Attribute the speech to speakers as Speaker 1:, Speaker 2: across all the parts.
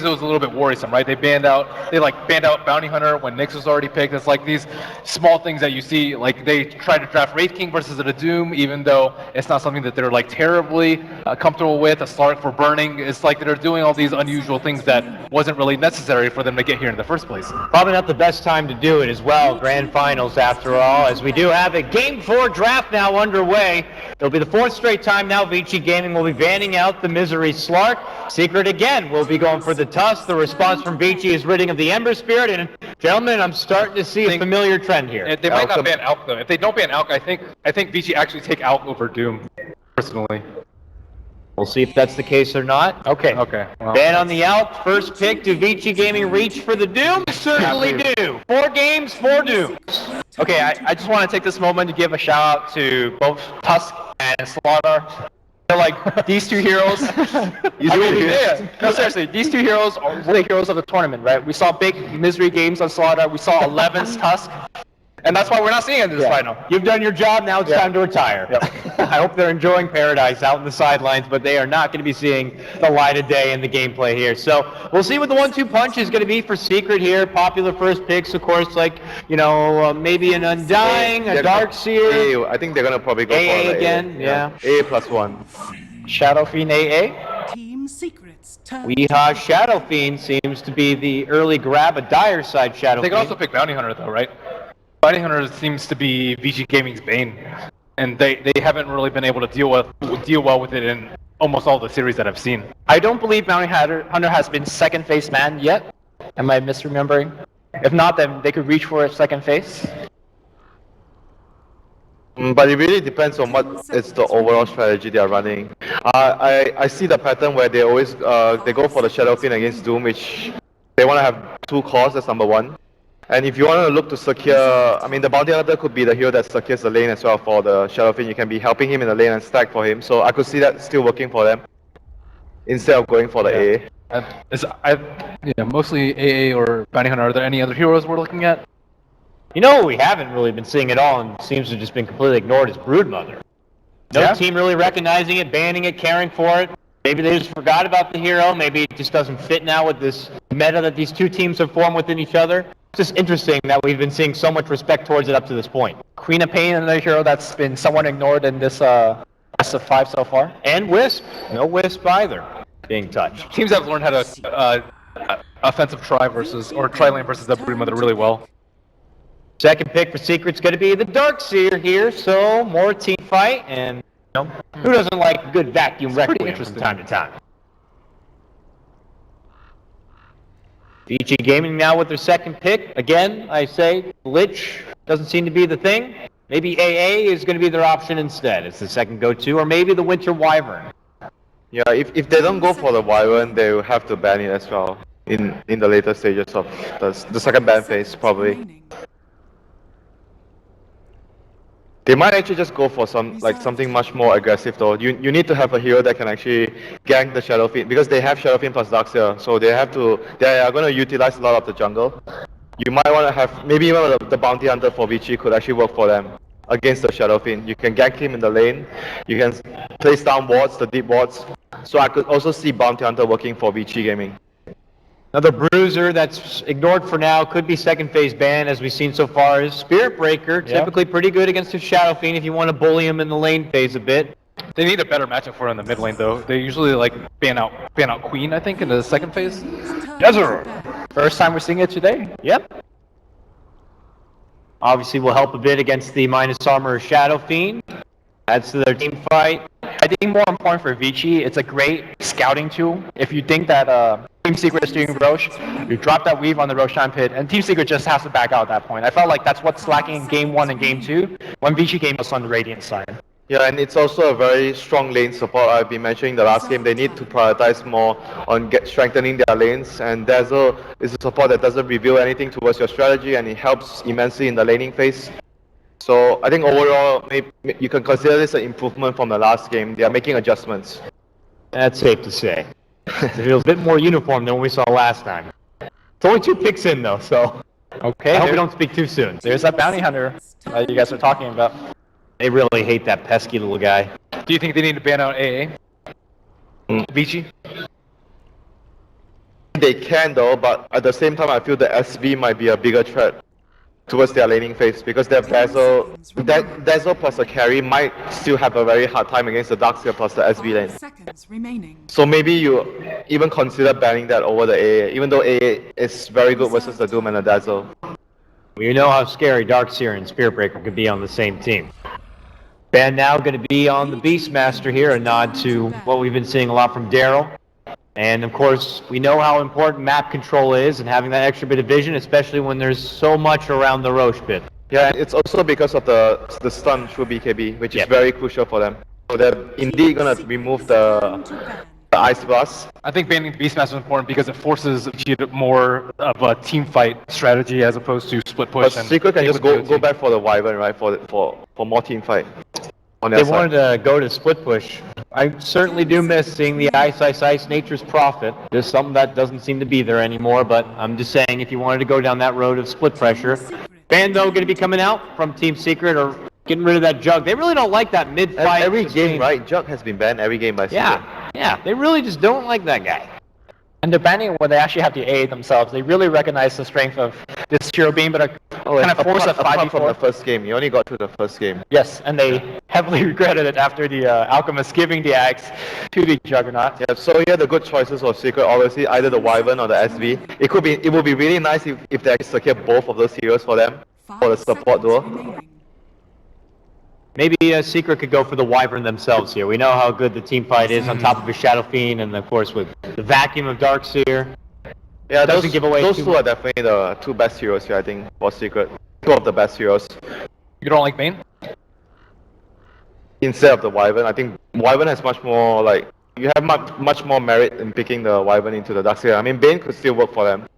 Speaker 1: it was a little bit worrisome, right? They banned out Bounty Hunter when Nyx was already picked. It's like these small things that you see, like they tried to draft Wraith King versus a Doom, even though it's not something that they're like terribly comfortable with. A Slark for burning. It's like they're doing all these unusual things that wasn't really necessary for them to get here in the first place.
Speaker 2: Probably not the best time to do it as well. Grand Finals, after all, as we do have a Game 4 draft now underway. It'll be the fourth straight time now Vici Gaming will be banning out the Misery Slark. Secret again will be going for the Tusk. The response from Vici is ridding of the Ember Spirit, and gentlemen, I'm starting to see a familiar trend here.
Speaker 1: They might not ban Alk though. If they don't ban Alk, I think Vici actually take Alk over Doom, personally.
Speaker 2: We'll see if that's the case or not. Okay.
Speaker 1: Well,
Speaker 2: ban on the Alk. First pick. Do Vici Gaming reach for the Doom? Certainly do. 4 games, 4 Dooms.
Speaker 3: Okay, I just want to take this moment to give a shout out to both Tusk and Slaughter. They're like, these two heroes. No, seriously, these two heroes are really heroes of the tournament, right? We saw big Misery games on Slaughter. We saw 11's Tusk. And that's why we're not seeing it in this final.
Speaker 2: You've done your job, now it's time to retire. I hope they're enjoying paradise out in the sidelines, but they are not going to be seeing the light of day in the gameplay here. So we'll see what the 1-2 punch is going to be for Secret here. Popular first picks, of course, like, you know, maybe an Undying, a Darkseer.
Speaker 4: I think they're going to probably go
Speaker 2: AA
Speaker 4: for
Speaker 2: again,
Speaker 4: AA +1.
Speaker 3: Shadow Fiend AA.
Speaker 5: Team Secrets.
Speaker 2: Weehaw Shadow Fiend seems to be the early grab, a dire side Shadow
Speaker 1: They
Speaker 2: Fiend.
Speaker 1: can also pick Bounty Hunter though, right? Bounty Hunter seems to be Vici Gaming's bane, and they haven't really been able to deal well with it in almost all the series that I've seen.
Speaker 3: I don't believe Bounty Hunter has been second phase man yet. Am I misremembering? If not, then they could reach for a second phase.
Speaker 4: But it really depends on what is the overall strategy they are running. I see the pattern where they always they go for the Shadow Fiend against Doom, which they want to have 2 cores, that's number 1. And if you want to look to secure, I mean, the Bounty Hunter could be the hero that secures the lane as well for the Shadow Fiend. You can be helping him in the lane and stack for him. So I could see that still working for them instead of going for the AA.
Speaker 1: Mostly AA or Bounty Hunter. Are there any other heroes we're looking at?
Speaker 2: You know, we haven't really been seeing at all and seems to have just been completely ignored is Broodmother. No team really recognizing it, banning it, caring for it. Maybe they just forgot about the hero. Maybe it just doesn't fit now with this meta that these two teams have formed within each other. It's just interesting that we've been seeing so much respect towards it up to this point.
Speaker 3: Queen of Pain, another hero that's been somewhat ignored in this best of 5 so far.
Speaker 2: And Wisp. No Wisp either being touched.
Speaker 1: Teams have learned how to offensive tri lane versus the Broodmother really well.
Speaker 2: Second pick for Secret's going to be the Darkseer here, so more team fight, and you know, who doesn't like a good vacuum requiem from time to time? Vici Gaming now with their second pick. Again, I say Lich doesn't seem to be the thing. Maybe AA is going to be their option instead. It's the second go-to, or maybe the Winter Wyvern.
Speaker 4: Yeah, if they don't go for the Wyvern, they will have to ban it as well in the later stages of the second ban phase, probably. They might actually just go for something much more aggressive though. You need to have a hero that can actually gank the Shadow Fiend, because they have Shadow Fiend plus Darkseer, so they are going to utilize a lot of the jungle. You might want to have, maybe even the Bounty Hunter for Vici could actually work for them against the Shadow Fiend. You can gank him in the lane, you can place down wards, the deep wards. So I could also see Bounty Hunter working for Vici Gaming.
Speaker 2: Another bruiser that's ignored for now, could be second phase ban as we've seen so far, is Spirit Breaker. Typically pretty good against the Shadow Fiend if you want to bully him in the lane phase a bit.
Speaker 1: They need a better matchup for in the mid lane though. They usually like ban out Queen, I think, in the second phase.
Speaker 3: Desert! First time we're seeing it today.
Speaker 2: Yep. Obviously will help a bit against the minus armor Shadow Fiend. Adds to their team fight.
Speaker 3: I think more important for Vici, it's a great scouting tool. If you think that Team Secret is doing Roche, you drop that weave on the Roshan pit, and Team Secret just has to back out at that point. I felt like that's what's lacking in Game 1 and Game 2, when Vici came us on the Radiant side.
Speaker 4: Yeah, and it's also a very strong lane support. I've been mentioning the last game. They need to prioritize more on strengthening their lanes, and Dazzle is a support that doesn't reveal anything towards your strategy, and it helps immensely in the laning phase. So I think overall, you can consider this an improvement from the last game. They are making adjustments.
Speaker 2: That's safe to say. It feels a bit more uniform than what we saw last time. It's only 2 picks in though, so
Speaker 3: okay.
Speaker 2: I hope we don't speak too soon.
Speaker 3: There's that Bounty Hunter you guys are talking about.
Speaker 2: They really hate that pesky little guy.
Speaker 1: Do you think they need to ban out AA?
Speaker 4: Vici? They can though, but at the same time, I feel the SV might be a bigger threat towards their laning phase because their Dazzle plus a carry might still have a very hard time against the Darkseer plus the SV lane.
Speaker 5: Seconds remaining.
Speaker 4: So maybe you even consider banning that over the AA, even though AA is very good versus the Doom and the Dazzle.
Speaker 2: You know how scary Darkseer and Spiritbreaker could be on the same team. Ban now going to be on the Beastmaster here, a nod to what we've been seeing a lot from Daryl. And of course, we know how important map control is and having that extra bit of vision, especially when there's so much around the Roche pit.
Speaker 4: Yeah, it's also because of the stun through BKB, which is very crucial for them. So they're indeed gonna remove the Ice Blast.
Speaker 1: I think banning the Beastmaster is important because it forces more of a team fight strategy as opposed to split push.
Speaker 4: But Secret can just go back for the Wyvern, right? For more team fight. On their
Speaker 2: They wanted to go to split push. I certainly do miss seeing the Ice, Nature's Prophet. There's something that doesn't seem to be there anymore, but I'm just saying if you wanted to go down that road of split pressure. Ban, though, going to be coming out from Team Secret or getting rid of that Jug. They really don't like that mid-fight.
Speaker 4: Every game, right? Jug has been banned every game by Secret.
Speaker 2: Yeah, they really just don't like that guy.
Speaker 3: And they're banning it when they actually have to aid themselves. They really recognize the strength of this hero beam, but are kind of force a
Speaker 4: apart from
Speaker 3: 5v4.
Speaker 4: the first game. You only got through the first game.
Speaker 3: Yes, and they heavily regretted it after the Alchemist giving the axe to the Juggernaut.
Speaker 4: Yeah, so here the good choices of Secret, obviously either the Wyvern or the SV. It would be really nice if they actually secure both of those heroes for them, for the support duo.
Speaker 2: Maybe Secret could go for the Wyvern themselves here. We know how good the team fight is on top of a Shadow Fiend, and of course with the vacuum of Darkseer.
Speaker 4: Yeah,
Speaker 2: Doesn't give away
Speaker 4: those
Speaker 2: too
Speaker 4: two are definitely the two best heroes here, I think, for Secret. Two of the best heroes.
Speaker 1: You don't like Bane?
Speaker 4: Instead of the Wyvern, I think Wyvern has much more, like, you have much more merit in picking the Wyvern into the Darkseer. I mean, Bane could still work for them,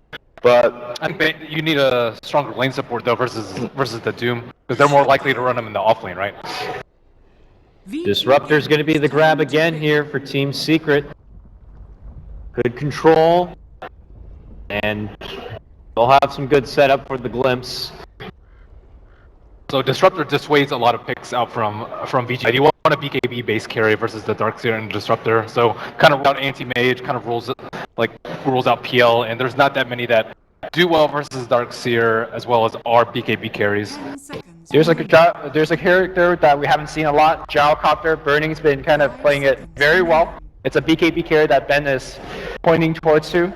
Speaker 4: but
Speaker 1: I think you need a stronger lane support though versus the Doom because they're more likely to run them in the off lane, right?
Speaker 2: Disruptor's going to be the grab again here for Team Secret. Good control. And they'll have some good setup for the Glimpse.
Speaker 1: So Disruptor dissuades a lot of picks out from Vici. You want a BKB base carry versus the Darkseer and Disruptor. So kind of out anti-mage, kind of rules out PL, and there's not that many that do well versus Darkseer as well as are BKB carries.
Speaker 3: There's a character that we haven't seen a lot, Gyrocopter. Burning's been kind of playing it very well. It's a BKB carry that Ben is pointing towards too.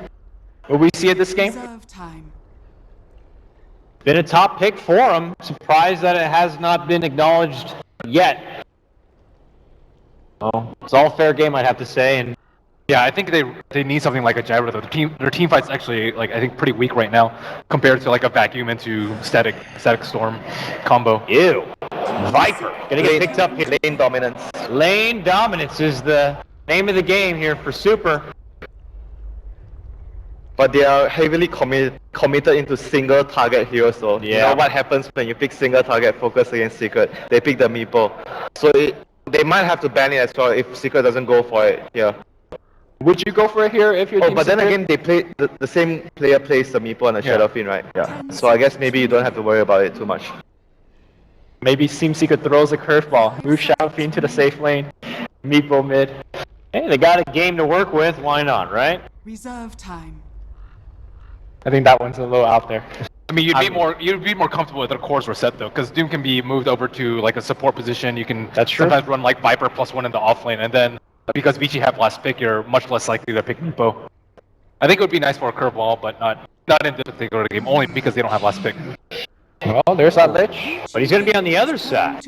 Speaker 3: Will we see it this game?
Speaker 2: Been a top pick for him. Surprised that it has not been acknowledged yet. Oh, it's all fair game, I'd have to say. And
Speaker 1: yeah, I think they need something like a Gyro. Their team fight's actually I think pretty weak right now compared to like a Vacuum into Static Storm combo.
Speaker 2: Ew. Viper gonna get picked up here.
Speaker 4: lane dominance.
Speaker 2: Lane dominance is the name of the game here for Super.
Speaker 4: But they are heavily committed into single target heroes though.
Speaker 2: Yeah.
Speaker 4: You know what happens when you pick single target focus against Secret? They pick the Meeple. So they might have to ban it as well if Secret doesn't go for it here.
Speaker 3: Would you go for it here if you're
Speaker 4: Oh, but then again, they play the same player plays the Meeple and the Shadow Fiend, right? Yeah. So I guess maybe you don't have to worry about it too much.
Speaker 3: Maybe Team Secret throws a curveball, move Shadow Fiend to the safe lane, Meeple mid.
Speaker 2: Hey, they got a game to work with. Why not, right?
Speaker 5: Reserve time.
Speaker 3: I think that one's a little out there.
Speaker 1: I mean, you'd be more comfortable with a Core's reset though, because Doom can be moved over to like a support position. You can sometimes run like Viper +1 in the off lane, and then because Vici have last pick, you're much less likely to pick Meepo. I think it would be nice for a curveball, but not in this particular game, only because they don't have last pick.
Speaker 3: Well, there's that Lich.
Speaker 2: But he's going to be on the other side.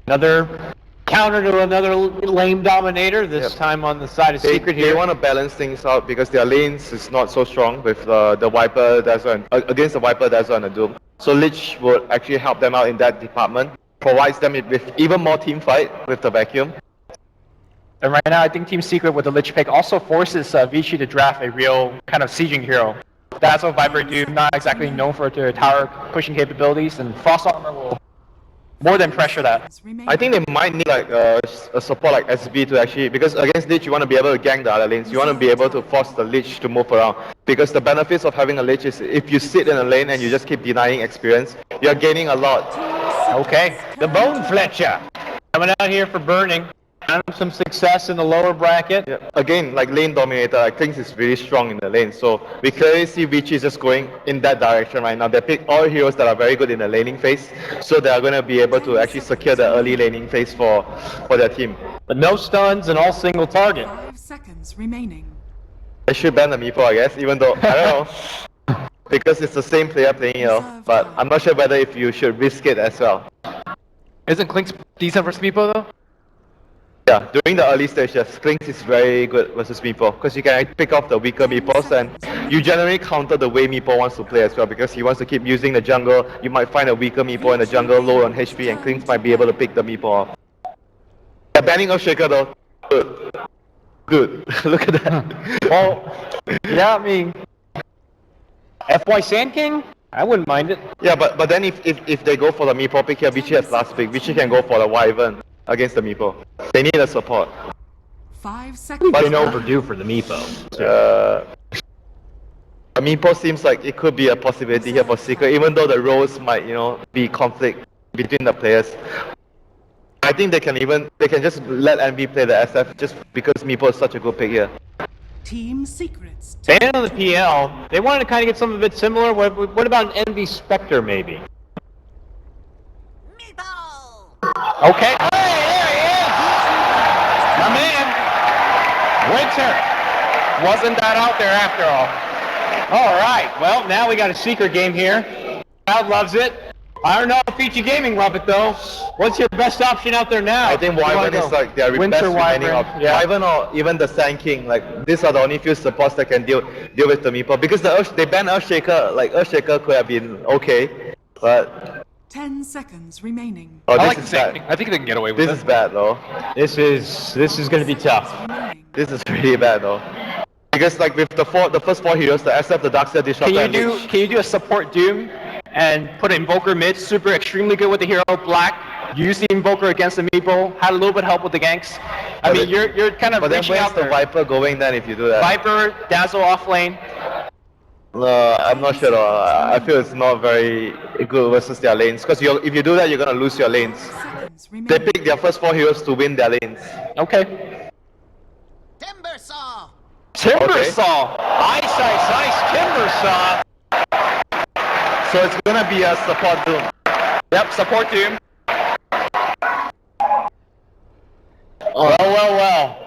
Speaker 2: Another counter to another lame dominator, this time on the side of Secret here.
Speaker 4: They want to balance things out because their lanes is not so strong with the Viper Dazzle against the Viper Dazzle and the Doom. So Lich will actually help them out in that department, provides them with even more team fight with the Vacuum.
Speaker 3: And right now, I think Team Secret with the Lich pick also forces Vici to draft a real kind of sieging hero. That's what Viper do, not exactly known for their tower pushing capabilities, and Frost Armor will more than pressure that.
Speaker 4: I think they might need like a support like SB to actually, because against Lich you want to be able to gank the other lanes, you want to be able to force the Lich to move around. Because the benefits of having a Lich is if you sit in a lane and you just keep denying experience, you're gaining a lot.
Speaker 2: Okay, the Bone Fletcher coming out here for Burning. Having some success in the lower bracket.
Speaker 4: Yeah. Again, like lane dominator, I think is really strong in the lane. So we clearly see Vici just going in that direction right now. They pick all heroes that are very good in the laning phase, so they are going to be able to actually secure the early laning phase for their team.
Speaker 2: But no stuns and all single target.
Speaker 5: 5 seconds remaining.
Speaker 4: They should ban the Meepo, I guess, even though, I don't know, because it's the same player playing here, but I'm not sure whether if you should risk it as well.
Speaker 1: Isn't Klink's decent versus Meepo though?
Speaker 4: Yeah, during the early stage, yes, Klinks is very good versus Meepo, because you can pick off the weaker Meepos, and you generally counter the way Meepo wants to play as well, because he wants to keep using the jungle. You might find a weaker Meepo in the jungle, low on HP, and Klinks might be able to pick the Meepo off. Yeah, banning of Shaker though, good. Good. Look at that.
Speaker 2: Well, yeah, I mean, FY Sand King? I wouldn't mind it.
Speaker 4: Yeah, but then if they go for the Meepo pick here, Vici has last pick. Vici can go for the Wyvern against the Meepo. They need a support.
Speaker 5: 5 seconds.
Speaker 2: Been overdue for the Meepo.
Speaker 4: The Meepo seems like it could be a possibility here for Secret, even though the roles might, you know, be conflict between the players. I think they can just let Envy play the SF just because Meepo is such a good pick here.
Speaker 5: Team secrets.
Speaker 2: Staying on the PL, they wanted to kind of get something a bit similar. What about an Envy Spectre, maybe? Okay. Hey, there he is! My man! Winter!
Speaker 3: Wasn't that out there after all?
Speaker 2: All right, well, now we got a secret game here. Crowd loves it. I don't know if Vici Gaming love it, though. What's your best option out there now?
Speaker 4: I think Wyvern is like their
Speaker 2: Winter
Speaker 4: best remaining
Speaker 2: Wyvern,
Speaker 4: option.
Speaker 2: yeah.
Speaker 4: Wyvern or even the Sand King, like these are the only few supports that can deal with the Meepo. Because they banned Earthshaker, like Earthshaker could have been okay, but
Speaker 5: 10 seconds remaining.
Speaker 4: oh,
Speaker 1: I
Speaker 4: this
Speaker 1: like the
Speaker 4: is
Speaker 1: same.
Speaker 4: bad.
Speaker 1: I think they can get away with
Speaker 4: This
Speaker 1: it.
Speaker 4: is bad though.
Speaker 2: This is going to be tough.
Speaker 5: Remaining.
Speaker 4: This is really bad though. Because like with the first four heroes, the SF, the Darkseid, Disruptor, and Lich.
Speaker 3: Can you do a support Doom and put an Invoker mid, super extremely good with the hero Black, use the Invoker against the Meepo, had a little bit of help with the ganks. I mean, you're kind of
Speaker 4: But then
Speaker 3: reaching
Speaker 4: where's
Speaker 3: out
Speaker 4: the
Speaker 3: there.
Speaker 4: Viper going then if you do that?
Speaker 3: Viper, Dazzle off lane.
Speaker 4: I'm not sure though. I feel it's not very good versus their lanes. Because if you do that, you're gonna lose your lanes.
Speaker 5: 5 seconds
Speaker 4: They
Speaker 5: remaining.
Speaker 4: pick their first four heroes to win their lanes.
Speaker 3: Okay.
Speaker 6: Timbersaw!
Speaker 3: Timbersaw! Ice, Timbersaw!
Speaker 4: So it's gonna be a support Doom.
Speaker 3: Yep, support Doom.
Speaker 2: Well.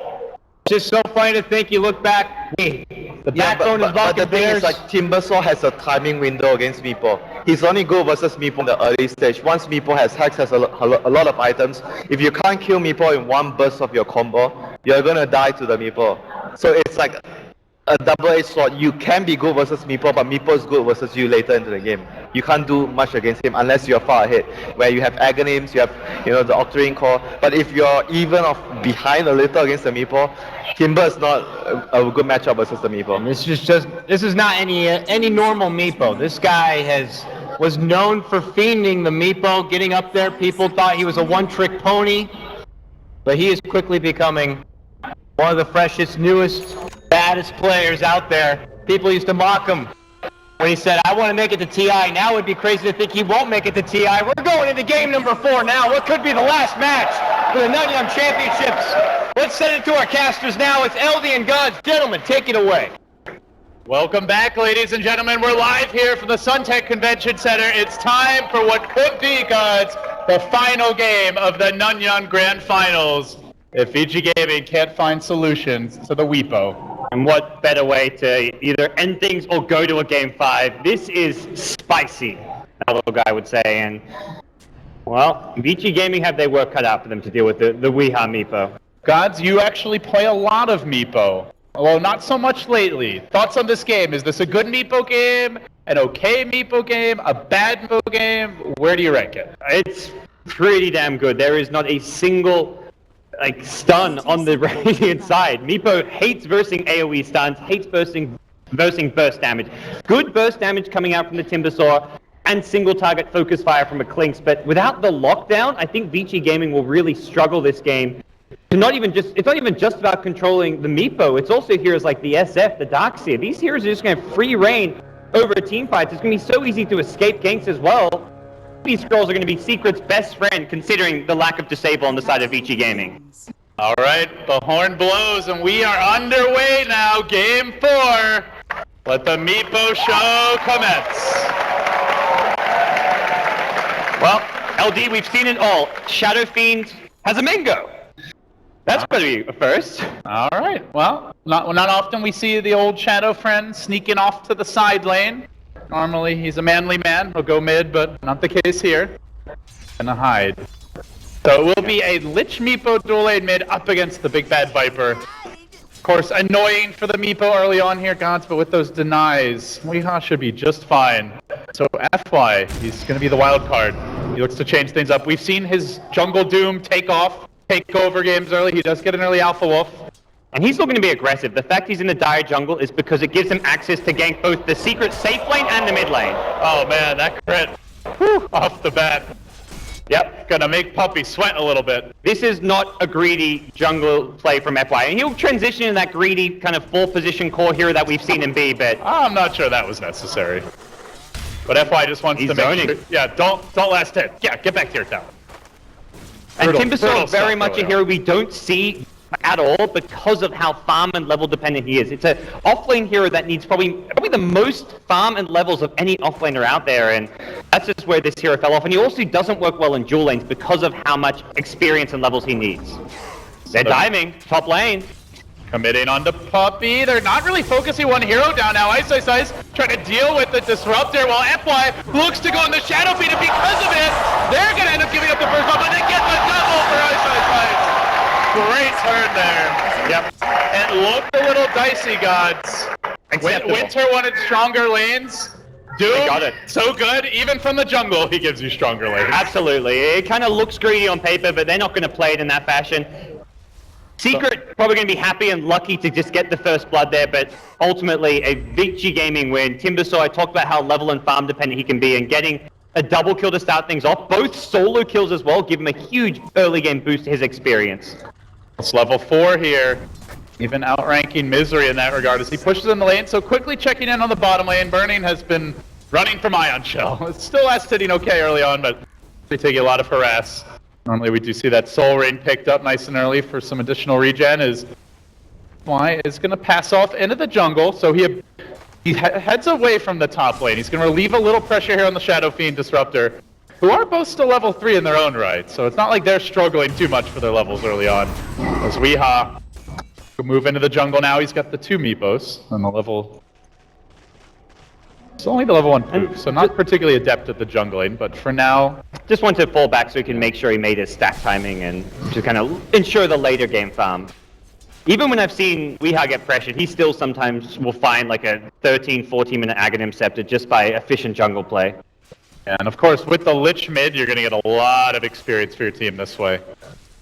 Speaker 2: Just so funny to think you look back, the backbone is
Speaker 4: but the
Speaker 2: Vulcan
Speaker 4: thing
Speaker 2: Bears.
Speaker 4: is like Timbersaw has a timing window against Meepo. He's only good versus Meepo in the early stage. Once Meepo has a lot of items, if you can't kill Meepo in one burst of your combo, you're gonna die to the Meepo. So it's like a double-edged sword. You can be good versus Meepo, but Meepo is good versus you later into the game. You can't do much against him unless you're far ahead, where you have Aghanims, you have the Octarine Core. But if you're even off behind a little against the Meepo, Timber is not a good matchup versus the Meepo.
Speaker 2: This is not any normal Meepo. This guy was known for fiending the Meepo, getting up there. People thought he was a one-trick pony, but he is quickly becoming one of the freshest, newest, baddest players out there. People used to mock him when he said, "I want to make it to TI." Now it'd be crazy to think he won't make it to TI. We're going into game number 4 now. What could be the last match for the Nanyang Championships? Let's send it to our casters now. It's LD and Gods. Gentlemen, take it away.
Speaker 7: Welcome back, ladies and gentlemen. We're live here from the Suntech Convention Center. It's time for what could be, Gods, the final game of the Nanyang Grand Finals. If Vici Gaming can't find solutions to the Weepo.
Speaker 2: And what better way to either end things or go to a game 5? This is spicy, that little guy would say. And, well, Vici Gaming have their work cut out for them to deal with the Weeha Meepo.
Speaker 7: Gods, you actually play a lot of Meepo. Well, not so much lately. Thoughts on this game? Is this a good Meepo game? An okay Meepo game? A bad Meepo game? Where do you rank it?
Speaker 2: It's pretty damn good. There is not a single stun on the Radiant side. Meepo hates versing AoE stuns, hates versing burst damage. Good burst damage coming out from the Timbersaw, and single target focus fire from a Klinks, but without the lockdown, I think Vici Gaming will really struggle this game. It's not even just about controlling the Meepo, it's also heroes like the SF, the Darkseid. These heroes are just going to have free reign over team fights. It's going to be so easy to escape ganks as well. These scrolls are going to be Secret's best friend, considering the lack of disable on the side of Vici Gaming.
Speaker 7: All right, the horn blows and we are underway now. Game 4. Let the Meepo show commence.
Speaker 2: Well, LD, we've seen it all. Shadow Fiend has a mango. That's going to be a first.
Speaker 7: All right, well, not often we see the old Shadow friend sneaking off to the side lane. Normally he's a manly man, he'll go mid, but not the case here. Gonna hide. So it will be a Lich Meepo dual lane mid up against the big bad Viper. Of course, annoying for the Meepo early on here, Gods, but with those denies, Weehaw should be just fine. So FY, he's going to be the wild card. He looks to change things up. We've seen his Jungle Doom take over games early. He does get an early Alpha Wolf.
Speaker 2: And he's still going to be aggressive. The fact he's in the dire jungle is because it gives him access to gank both the secret safe lane and the mid lane.
Speaker 7: Oh man, that crit. Whew, off the bat. Yep, gonna make Puppy sweat a little bit.
Speaker 2: This is not a greedy jungle play from FY. And he'll transition in that greedy kind of 4th position core hero that we've seen him be, but...
Speaker 7: I'm not sure that was necessary. But FY just wants to make sure... Yeah, don't last hit. Yeah, get back to your tower.
Speaker 2: And
Speaker 7: Brutal
Speaker 2: Timbersaw very
Speaker 7: stuff
Speaker 2: much a
Speaker 7: early
Speaker 2: hero we don't see at all because of how farm and level dependent he is. It's an off-lane hero that needs probably the most farm and levels of any off-laner out there, and that's just where this hero fell off. And he also doesn't work well in dual lanes because of how much experience and levels he needs. They're diving, top lane.
Speaker 7: Committing onto Puppy. They're not really focusing one hero down now. Ice trying to deal with the Disruptor while FY looks to go in the Shadow Fiend, and because of it, they're going to end up giving up the first one, but they get the double for Ice. Great turn there. Yep. It looked a little dicey, Gods. Winter wanted stronger lanes. Doom,
Speaker 2: got it.
Speaker 7: So good. Even from the jungle, he gives you stronger lanes.
Speaker 2: Absolutely. It kind of looks greedy on paper, but they're not going to play it in that fashion. Secret probably going to be happy and lucky to just get the first blood there, but ultimately a Vici Gaming win. Timbersaw, I talked about how level and farm dependent he can be, and getting a double kill to start things off. Both solo kills as well give him a huge early game boost to his experience.
Speaker 7: It's level 4 here. Even outranking Misery in that regard as he pushes in the lane. So quickly checking in on the bottom lane. Burning has been running from Ion Shell. It's still last hitting okay early on, but they take a lot of harass. Normally we do see that Soul Rain picked up nice and early for some additional regen. Is why is going to pass off into the jungle. So he heads away from the top lane. He's going to relieve a little pressure here on the Shadow Fiend Disruptor, who are both still level 3 in their own right. So it's not like they're struggling too much for their levels early on. As Weehaw will move into the jungle now. He's got the 2 Meepos on the level... It's only the level 1 poof, so not particularly adept at the jungling, but for now...
Speaker 2: Just wanted to fall back so he can make sure he made his stack timing and to kind of ensure the later game farm. Even when I've seen Weehaw get pressured, he still sometimes will find like a 13-14 minute Aghanim Scepter just by efficient jungle play.
Speaker 7: And of course, with the Lich mid, you're going to get a lot of experience for your team this way.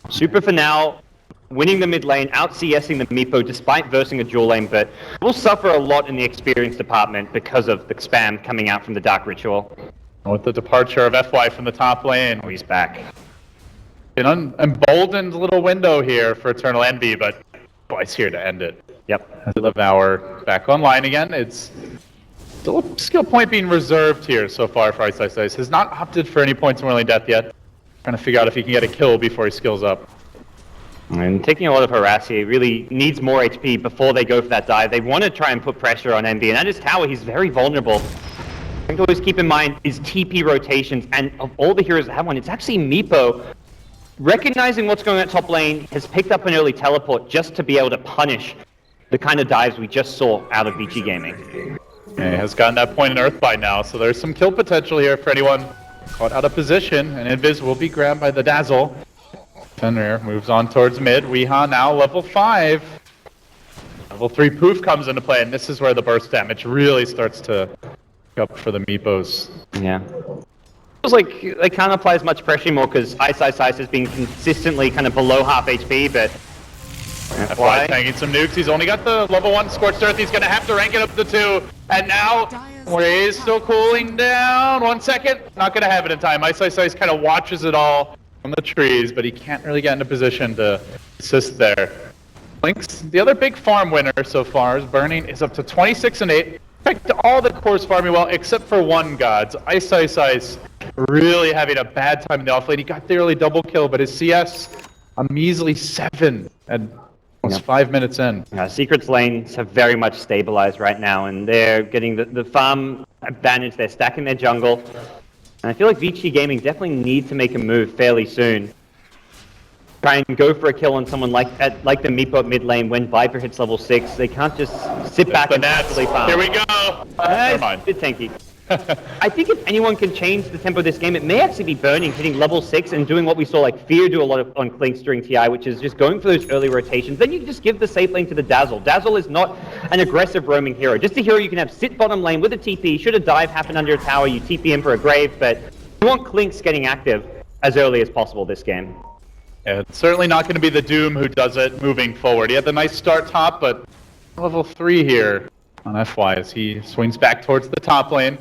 Speaker 2: Super for now, winning the mid lane, out-CSing the Meepo despite versing a dual lane, but will suffer a lot in the experience department because of the spam coming out from the Dark Ritual.
Speaker 7: With the departure of FY from the top lane.
Speaker 2: Oh, he's back.
Speaker 7: An emboldened little window here for Eternal Envy, but FY's here to end it.
Speaker 2: Yep.
Speaker 7: Devour back online again. It's still a skill point being reserved here so far for Ice. Has not opted for any points in Whirling Death yet. Trying to figure out if he can get a kill before he skills up.
Speaker 2: And taking a lot of harass here, really needs more HP before they go for that dive. They want to try and put pressure on Envy, and at his tower, he's very vulnerable. I think to always keep in mind his TP rotations, and of all the heroes that have one, it's actually Meepo. Recognizing what's going on at top lane, has picked up an early teleport just to be able to punish the kind of dives we just saw out of Vici Gaming.
Speaker 7: Yeah, he has gotten that point in Earthbind now, so there's some kill potential here for anyone caught out of position, and Invis will be grabbed by the Dazzle. Fenrir moves on towards mid. Weehaw now level 5. Level 3 Poof comes into play, and this is where the burst damage really starts to pick up for the Meepos.
Speaker 2: Yeah. Feels like they can't apply as much pressure anymore because Ice has been consistently kind of below half HP, but...
Speaker 7: FY taking some nukes. He's only got the level 1 Scorched Earth. He's going to have to rank it up to 2. And now, where he's still cooling down. 1 second. Not going to have it in time. Ice kind of watches it all from the trees, but he can't really get into position to assist there. Lynx, the other big farm winner so far, is Burning, is up to 26 and 8. In fact, all the cores farming well, except for one Gods. Ice really having a bad time in the offlane. He got the early double kill, but his CS a measly 7 and almost 5 minutes in.
Speaker 2: Secret's lanes have very much stabilized right now, and they're getting the farm advantage. They're stacking their jungle. And I feel like Vici Gaming definitely need to make a move fairly soon. Try and go for a kill on someone like the Meepo at mid lane when Viper hits level 6. They can't just sit back and passively farm.
Speaker 7: Here we go. Never mind.
Speaker 2: Bit tanky. I think if anyone can change the tempo of this game, it may actually be Burning hitting level 6 and doing what we saw like Fear do a lot of on Clinks during TI, which is just going for those early rotations. Then you can just give the safe lane to the Dazzle. Dazzle is not an aggressive roaming hero. Just a hero you can have sit bottom lane with a TP. Should a dive happen under a tower, you TP in for a grave, but you want Clinks getting active as early as possible this game.
Speaker 7: Yeah, it's certainly not going to be the Doom who does it moving forward. He had the nice start top, but level 3 here on FY as he swings back towards the top lane.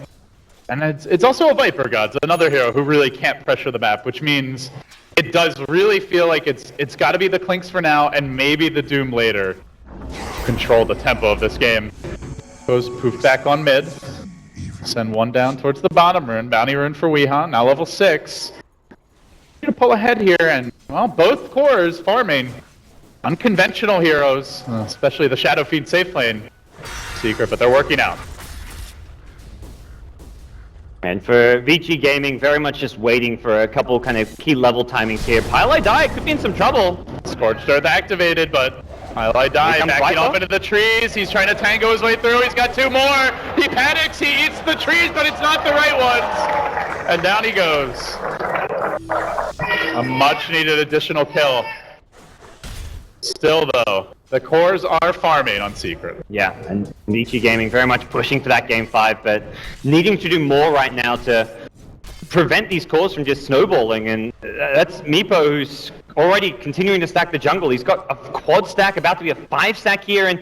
Speaker 7: And it's also a Viper Gods, another hero who really can't pressure the map, which means it does really feel like it's got to be the Clinks for now and maybe the Doom later to control the tempo of this game. Goes poof back on mid. Send one down towards the bottom rune. Bounty rune for Weehaw, now level 6. To pull ahead here, and well, both cores farming unconventional heroes, especially the Shadow Fiend safe lane Secret, but they're working out.
Speaker 2: And for Vici Gaming, very much just waiting for a couple kind of key level timings here. Pile Die could be in some trouble.
Speaker 7: Scorched Earth activated, but Pile Die backing off into the trees. He's trying to tango his way through. He's got 2 more. He panics. He eats the trees, but it's not the right ones. And down he goes. A much needed additional kill. Still though, the cores are farming on Secret.
Speaker 2: Yeah, and Vici Gaming very much pushing for that game 5, but needing to do more right now to prevent these cores from just snowballing. And that's Meepo, who's already continuing to stack the jungle. He's got a quad stack, about to be a 5 stack here, and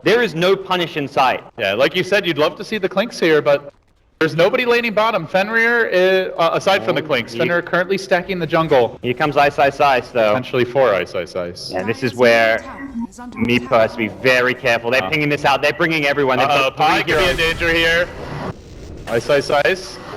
Speaker 2: there is no punish in sight.
Speaker 7: Yeah, like you said, you'd love to see the Clinks here, but there's nobody laning bottom. Fenrir, aside from the Clinks, Fenrir currently stacking the jungle.
Speaker 2: Here comes Ice though.
Speaker 7: Potentially 4 Ice.
Speaker 2: And this is where Meepo has to be very careful. They're pinging this out. They're bringing everyone.
Speaker 7: Pi could be in danger here. Ice.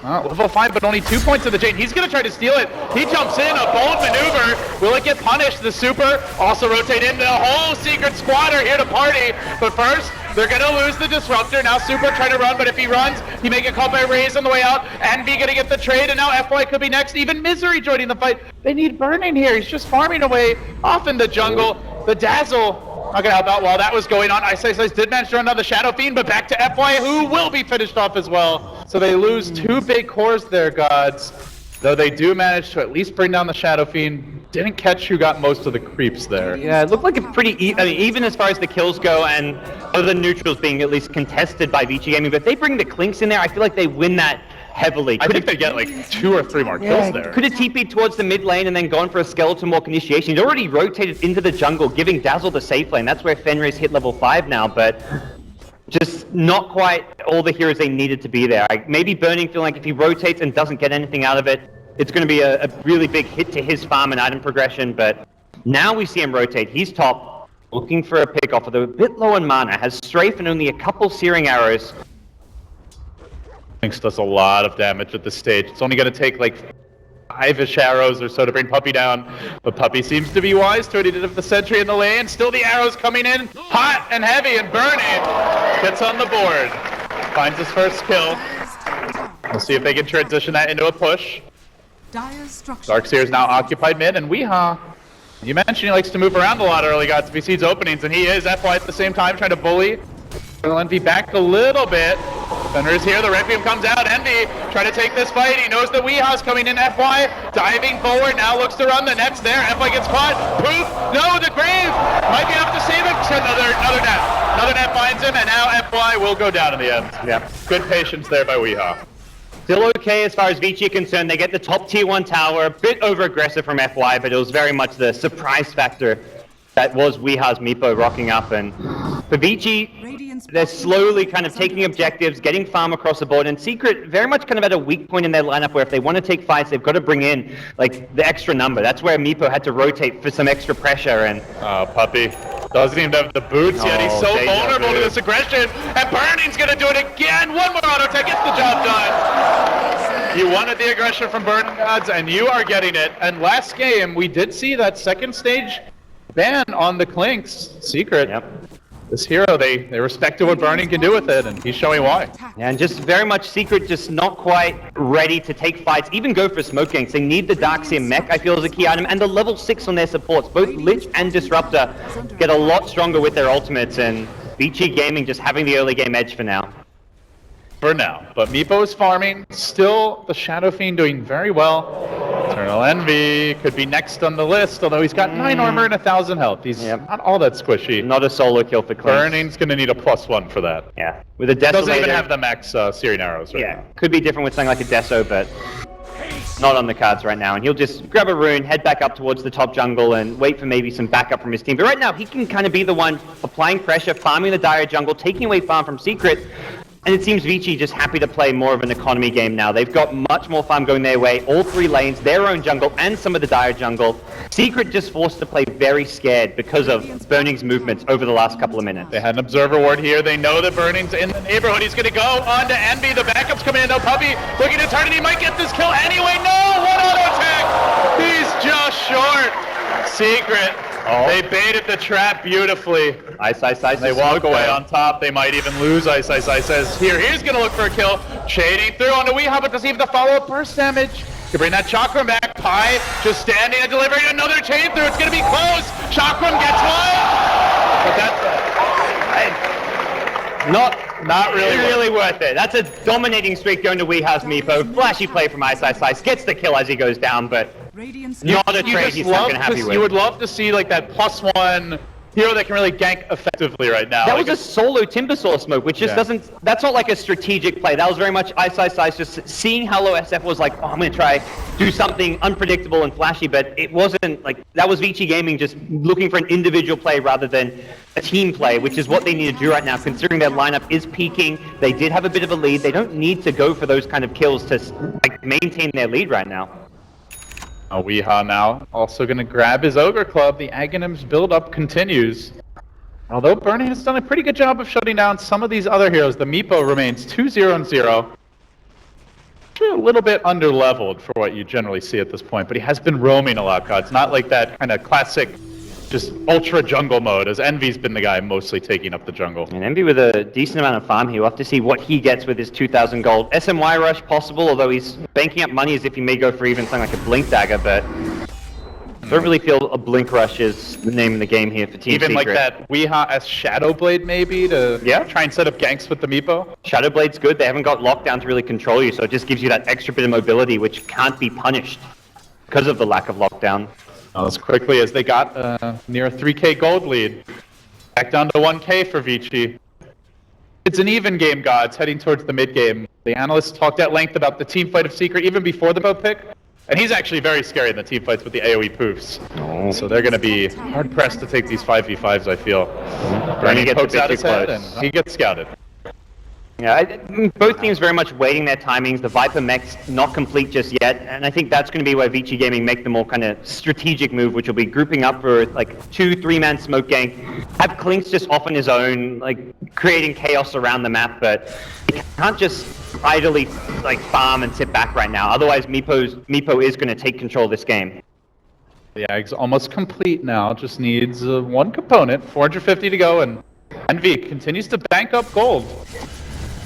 Speaker 7: Level 5, but only 2 points to the Jade. He's going to try to steal it. He jumps in, a bold maneuver. Will it get punished? The super also rotate in. The whole Secret squad are here to party. But first, they're going to lose the Disruptor. Now Super trying to run, but if he runs, he may get caught by Raze on the way out. Envy going to get the trade, and now FY could be next. Even Misery joining the fight. They need Burning here. He's just farming away off in the jungle. The Dazzle not gonna help out while that was going on. Ice did manage to run down the Shadow Fiend, but back to FY, who will be finished off as well. So they lose 2 big cores there, Gods. Though they do manage to at least bring down the Shadow Fiend. Didn't catch who got most of the creeps there.
Speaker 2: Yeah, it looked like a pretty even as far as the kills go, and other neutrals being at least contested by Vici Gaming. But if they bring the Clinks in there, I feel like they win that heavily.
Speaker 7: I think they get like 2 or 3 more kills there.
Speaker 2: Could have TP'd towards the mid lane and then gone for a skeleton walk initiation. He'd already rotated into the jungle, giving Dazzle the safe lane. That's where Fenrir's hit level 5 now, but just not quite all the heroes they needed to be there. Maybe Burning feeling like if he rotates and doesn't get anything out of it, it's going to be a really big hit to his farm and item progression, but now we see him rotate. He's top, looking for a pick off, although a bit low on mana, has Strafe and only a couple Searing Arrows.
Speaker 7: Clinks does a lot of damage at this stage. It's only going to take like 5-ish arrows or so to bring Puppey down, but Puppey seems to be wise to it. He did have the sentry in the lane. Still the arrows coming in hot and heavy, and Burning gets on the board. Finds his first kill. We'll see if they can transition that into a push. Darkseer is now occupied mid, and Weehaw, you mentioned he likes to move around a lot early, Gods, if he sees openings, and he is. FY at the same time trying to bully Envy back a little bit. Fenrir's here, the Requiem comes out. Envy trying to take this fight. He knows that Weehaw's coming in. FY diving forward, now looks to run. The net's there. FY gets caught. Poof! No, the grave! Might be enough to save him. Another net. Another net finds him, and now FY will go down in the end.
Speaker 2: Yeah.
Speaker 7: Good patience there by Weehaw.
Speaker 2: Still okay as far as Vici are concerned. They get the top tier 1 tower, a bit over-aggressive from FY, but it was very much the surprise factor that was Weehaw's Meepo rocking up. And for Vici, they're slowly kind of taking objectives, getting farm across the board, and Secret very much kind of at a weak point in their lineup where if they want to take fights, they've got to bring in like the extra number. That's where Meepo had to rotate for some extra pressure. And
Speaker 7: Puppey doesn't even have the boots yet. He's so vulnerable to this aggression, and Burning's gonna do it again. One more auto attack, gets the job done. You wanted the aggression from Burning Gods, and you are getting it. And last game, we did see that second stage ban on the Clinks. Secret.
Speaker 2: Yep.
Speaker 7: This hero, they respected what Burning can do with it, and he's showing why.
Speaker 2: Yeah, and just very much Secret just not quite ready to take fights, even go for smoke ganks. They need the Darkseer mech, I feel, is a key item, and the level 6 on their supports. Both Lich and Disruptor get a lot stronger with their ultimates, and Vici Gaming just having the early game edge for now.
Speaker 7: For now, but Meepo is farming. Still, the Shadow Fiend doing very well. Eternal Envy could be next on the list, although he's got 9 armor and 1,000 health. He's not all that squishy.
Speaker 2: Not a solo kill for Clinks.
Speaker 7: Burning's gonna need a +1 for that.
Speaker 2: Yeah, with a Desolator.
Speaker 7: Doesn't even have the max Searing Arrows right now.
Speaker 2: Could be different with something like a Deso, but not on the cards right now. And he'll just grab a rune, head back up towards the top jungle, and wait for maybe some backup from his team. But right now, he can kind of be the one applying pressure, farming the dire jungle, taking away farm from Secret. And it seems Vici just happy to play more of an economy game now. They've got much more farm going their way, all 3 lanes, their own jungle, and some of the dire jungle. Secret just forced to play very scared because of Burning's movements over the last couple of minutes.
Speaker 7: They had an observer ward here. They know that Burning's in the neighborhood. He's going to go on to Envy. The backup's coming in. No Puppy looking to turn, and he might get this kill anyway. No! One auto attack! He's just short. Secret. They baited the trap beautifully.
Speaker 2: Ice.
Speaker 7: They walk away on top. They might even lose. Ice says, he's going to look for a kill. Shading through onto Weehaw, but doesn't even have the follow-up burst damage. You bring that Chakram back. Pi just standing and delivering another chain through. It's going to be close. Chakram gets one. But that's not really
Speaker 2: worth it. That's a dominating streak going to Weehaw's Meepo. Flashy play from Ice. Gets the kill as he goes down, but not a trade he's not going to happy with.
Speaker 7: You would love to see like that +1 hero that can really gank effectively right now.
Speaker 2: That
Speaker 7: like
Speaker 2: was a solo Timbersaw smoke, which just doesn't... That's not like a strategic play. That was very much Ice, just seeing how low SF was like, oh, I'm going to try do something unpredictable and flashy, but it wasn't like... That was Vici Gaming just looking for an individual play rather than a team play, which is what they need to do right now, considering their lineup is peaking. They did have a bit of a lead. They don't need to go for those kind of kills to like maintain their lead right now.
Speaker 7: Weehaw now also going to grab his Ogre Club. The Aghanim's build-up continues. Although Burning has done a pretty good job of shutting down some of these other heroes, the Meepo remains 2-0-0. A little bit under-leveled for what you generally see at this point, but he has been roaming a lot, God. It's not like that kind of classic just ultra jungle mode, as Envy's been the guy mostly taking up the jungle.
Speaker 2: And Envy with a decent amount of farm here. We'll have to see what he gets with his 2,000 gold. SMY rush possible, although he's banking up money as if he may go for even something like a Blink Dagger, but I don't really feel a Blink Rush is the name of the game here for Team
Speaker 7: Even
Speaker 2: Secret.
Speaker 7: like that Weehaw as Shadowblade maybe to try and set up ganks with the Meepo?
Speaker 2: Shadowblade's good. They haven't got lockdown to really control you, so it just gives you that extra bit of mobility, which can't be punished because of the lack of lockdown.
Speaker 7: As quickly as they got near a 3k gold lead. Back down to 1k for Vici. It's an even game, Gods, heading towards the mid game. The analysts talked at length about the team fight of Secret even before the boat pick. And he's actually very scary in the team fights with the AoE poofs. So they're going to be hard-pressed to take these 5v5s, I feel. Burning pokes out his head, and he gets scouted.
Speaker 2: Yeah, both teams very much waiting their timings. The Viper mech's not complete just yet, and I think that's going to be where Vici Gaming make the more kind of strategic move, which will be grouping up for like 2-3-man smoke gank. Have Clinks just off on his own, like creating chaos around the map, but he can't just idly like farm and sit back right now. Otherwise, Meepo is going to take control of this game.
Speaker 7: The Ag's almost complete now. Just needs one component. 450 to go, and Envy continues to bank up gold.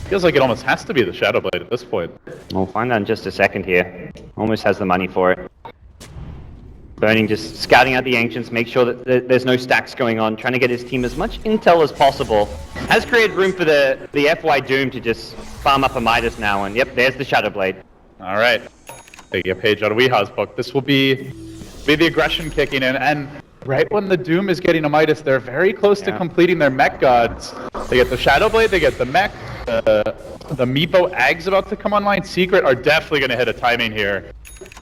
Speaker 7: Feels like it almost has to be the Shadowblade at this point.
Speaker 2: We'll find out in just a second here. Almost has the money for it. Burning just scouting out the Ancients, make sure that there's no stacks going on, trying to get his team as much intel as possible. Has created room for the FY Doom to just farm up a Midas now, and yep, there's the Shadowblade.
Speaker 7: All right. Taking a page out of Weehaw's book. This will be the aggression kicking in, and right when the Doom is getting a Midas, they're very close to completing their mech gods. They get the Shadowblade, they get the mech, the Meepo Ag's about to come online. Secret are definitely going to hit a timing here.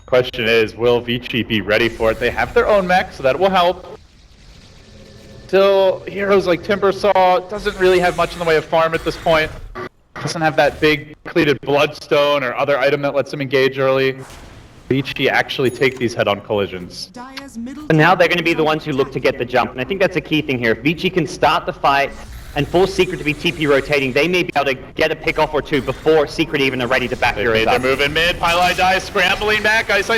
Speaker 7: Question is, will Vici be ready for it? They have their own mech, so that will help. Still, heroes like Timbersaw doesn't really have much in the way of farm at this point. Doesn't have that big completed Bloodstone or other item that lets him engage early. Vici actually take these head-on collisions.
Speaker 2: And now they're going to be the ones who look to get the jump, and I think that's a key thing here. If Vici can start the fight, and force Secret to be TP rotating, they may be able to get a pick off or two before Secret even are ready to back
Speaker 7: They
Speaker 2: heroes
Speaker 7: made their
Speaker 2: up.
Speaker 7: move in mid. Pylai Die scrambling back. Ice